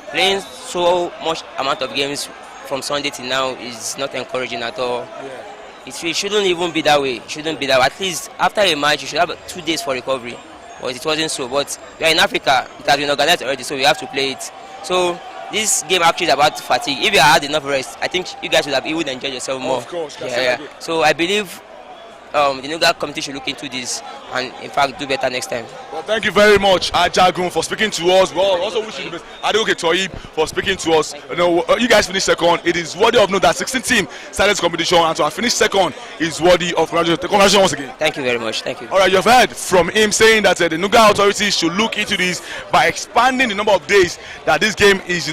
Playing so much amount of games from Sunday till now is not encouraging at all. It shouldn't even be that way. It shouldn't be that way. At least after a match, you should have 2 days for recovery. But it wasn't so. But we are in Africa. It has been organized already, so we have to play it. So this game actually is about fatigue. If you had enough rest, I think you guys would have even enjoyed yourself more. Of course. So I believe the Nuga committee should look into this and in fact do better next time. Well, thank you very much, Ajagun, for speaking to us. Well, also wish you the best. Aligoke Toyib for speaking to us. You guys finished second. It is worthy of note that 16 team started this competition, and to have finished second is worthy of congratulations once again. Thank you very much. Thank you. All right, you've heard from him saying that the Nuga authorities should look into this by expanding the number of days that this game is,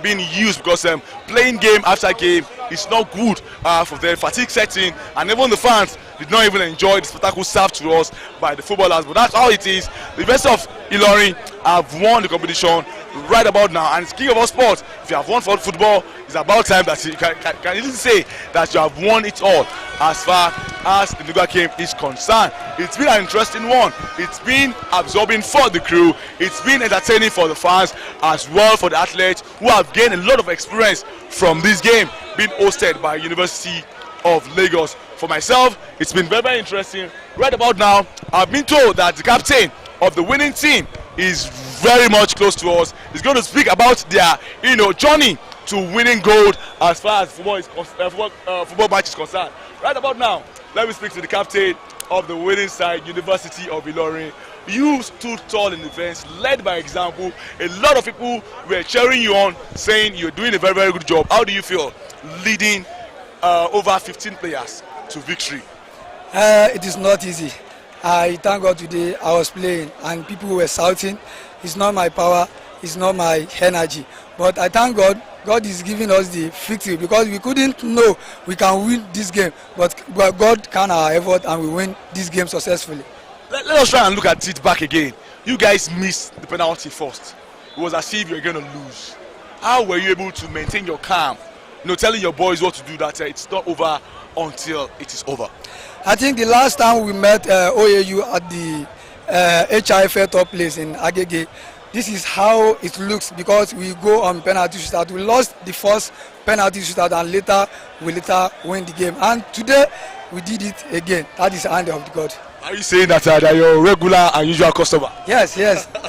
being used, because playing game after game is not good for the fatigue setting, and even the fans did not even enjoy the spectacle served to us by the footballers. But that's how it is. The University of Ilorin have won the competition right about now, and it's king of all sports. If you have won for football, it's about time that you can easily say that you have won it all as far as the Nuga game is concerned. It's been an interesting one. It's been absorbing for the crew. It's been entertaining for the fans as well for the athletes who have gained a lot of experience from this game being hosted by University of Lagos. For myself, it's been very, very interesting. Right about now, I've been told that the captain of the winning team is very much close to us. He's going to speak about their, journey to winning gold as far as football match is concerned. Right about now, let me speak to the captain of the winning side, University of Ilorin. You stood tall in defense, led by example. A lot of people were cheering you on, saying you're doing a very, very good job. How do you feel leading over 15 players to victory? It is not easy. I thank God today I was playing and people were shouting. It's not my power, it's not my energy. But I thank God, God is giving us the victory because we couldn't know we can win this game. But God can our effort and we win this game successfully. Let us try and look at it back again. You guys missed the penalty first. It was as if you were going to lose. How were you able to maintain your calm? Telling your boys what to do, that it's not over until it is over. I think the last time we met OAU at the HIFL top place in Agege, this is how it looks because we go on penalty shootout. We lost the first penalty shootout and later we win the game. And today we did it again. That is the hand of God. Are you saying that you're a regular and usual customer? Yes,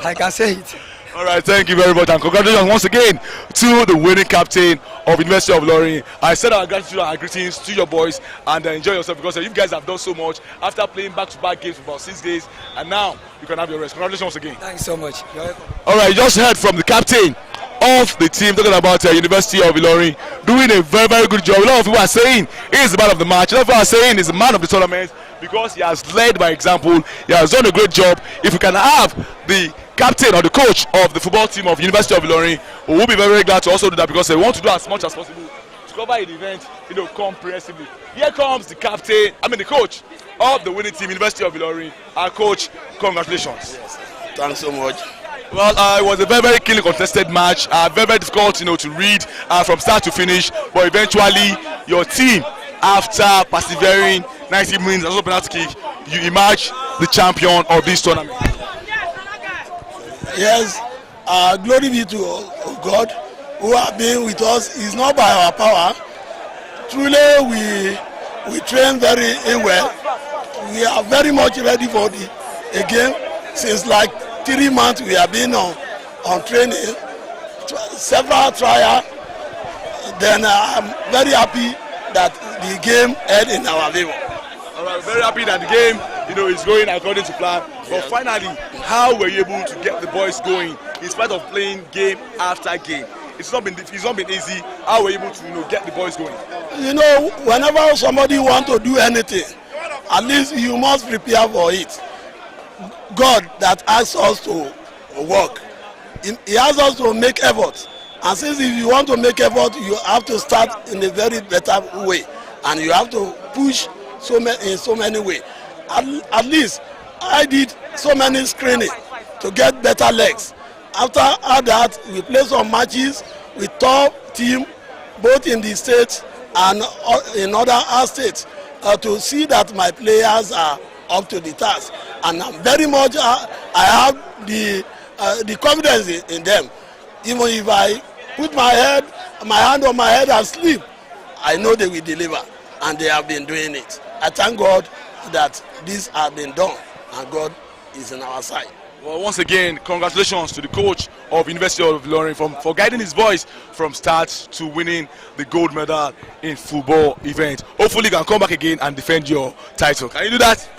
I can say it. All right, thank you very much, and congratulations once again to the winning captain of University of Ilorin. I send our gratitude and our greetings to your boys, and enjoy yourself because you guys have done so much after playing back-to-back games for about 6 days, and now you can have your rest. Congratulations once again. Thanks so much. You're welcome. All right, you just heard from the captain of the team talking about University of Ilorin doing a very, very good job. A lot of people are saying he is the man of the match. A lot of people are saying he's the man of the tournament because he has led by example. He has done a great job. If we can have the captain or the coach of the football team of University of Ilorin, we will be very, very glad to also do that, because they want to do as much as possible to cover the event, comprehensively. Here comes the captain, the coach of the winning team, University of Ilorin. Our coach, congratulations. Yes, thanks so much. Well, it was a very, very keenly contested match. Very, very difficult, to read from start to finish. But eventually, your team, after persevering 90 minutes as a penalty kick, you emerge the champion of this tournament. Yes, glory be to God who have been with us. It's not by our power. Truly, we train very well. We are very much ready for the game. Since like 3 months we have been on training, several trials. Then I'm very happy that the game ended in our favor. All right, very happy that the game, is going according to plan. But finally, how were you able to get the boys going in spite of playing game after game? It's not been easy. How were you able to, get the boys going? Whenever somebody wants to do anything, at least you must prepare for it. God that asks us to work, He asks us to make effort. And since if you want to make effort, you have to start in a very better way, and you have to push in so many ways. At least I did so many screening to get better legs. After that, we play some matches with top team, both in the states and in other states, to see that my players are up to the task. And I'm very much, I have the confidence in them. Even if I put my hand on my head and sleep, I know they will deliver, and they have been doing it. I thank God that this has been done, and God is on our side. Well, once again, congratulations to the coach of University of Ilorin for guiding his boys from start to winning the gold medal in football event. Hopefully you can come back again and defend your title. Can you do that?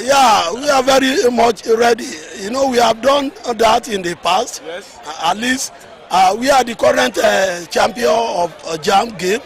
Yeah, we are very much ready. We have done that in the past. Yes. At least we are the current champion of Jam game.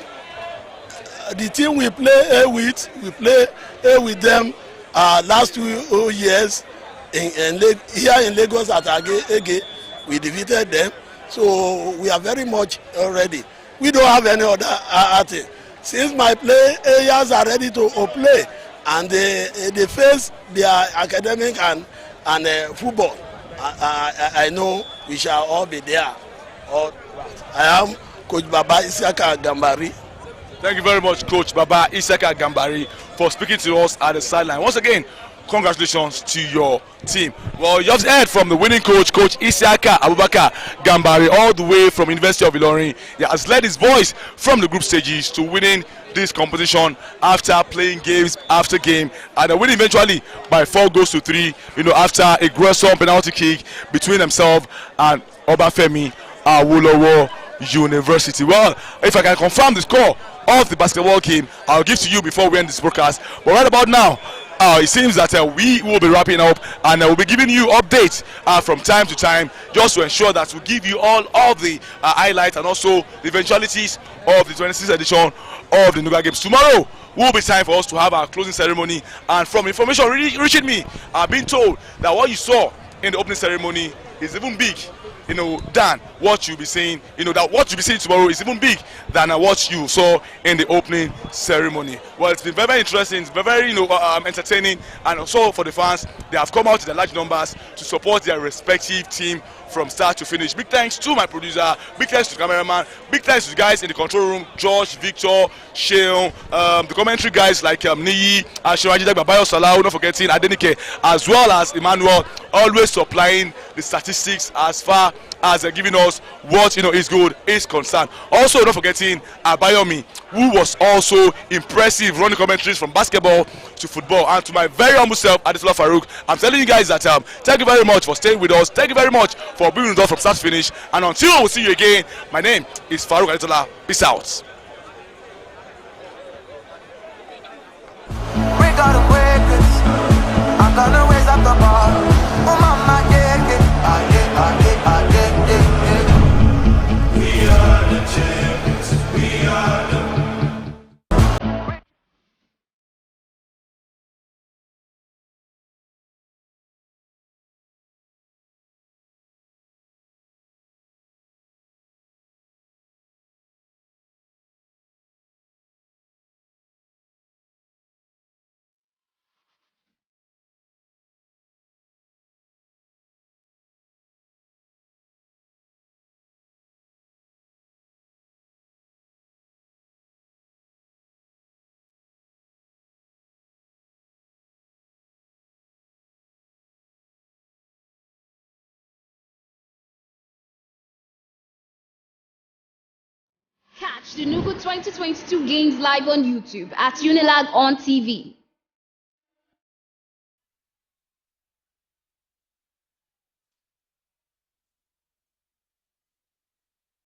The team we play with them last 2 years. Here in Lagos at Age, we defeated them, so we are very much ready. We don't have any other thing. Since my players are ready to play, and they face their academic and football, I know we shall all be there. I am Coach Baba Isaka Gambari. Thank you very much, Coach Baba Isaka Gambari, for speaking to us at the sideline. Once again, congratulations to your team. Well, you have heard from the winning coach, Coach Isiaka Abubakar Gambari, all the way from University of Ilorin. He has led his boys from the group stages to winning this competition after playing games after game, and winning eventually by 4-3, after a gruesome penalty kick between himself and Obafemi Awolowo University. Well, if I can confirm the score of the basketball game, I'll give to you before we end this broadcast. But right about now, it seems that we will be wrapping up, and we'll be giving you updates from time to time, just to ensure that we give you all the highlights and also the eventualities of the 26th edition of the Nuga Games. Tomorrow will be time for us to have our closing ceremony, and from information reaching me, I've been told that what you saw in the opening ceremony is even big, than what you'll be seeing. That what you'll be seeing tomorrow is even big than what you saw in the opening ceremony. Well, it's been very, very interesting. It's been very, entertaining, and also for the fans, they have come out in large numbers to support their respective team from start to finish. Big thanks to my producer, big thanks to the cameraman, big thanks to the guys in the control room, George, Victor, Sheon, the commentary guys like Niyi, Ashiraji, Babayo Salah, not forgetting Adenike, as well as Emmanuel, always supplying the statistics as far as giving us what is good is concerned. Also, not forgetting Abayomi, who was also impressive running commentaries from basketball to football. And to my very humble self, Adetola Farouk, I'm telling you guys that thank you very much for staying with us. Thank you very much for being with us from start to finish. And until we see you again, my name is Farouk Adetola. Peace out. We gotta wake this. I'm gonna raise up the bar. Oh mama, yeah, We are the champions. We are the Watch the Nuga 2022 games live on YouTube at Unilag on TV.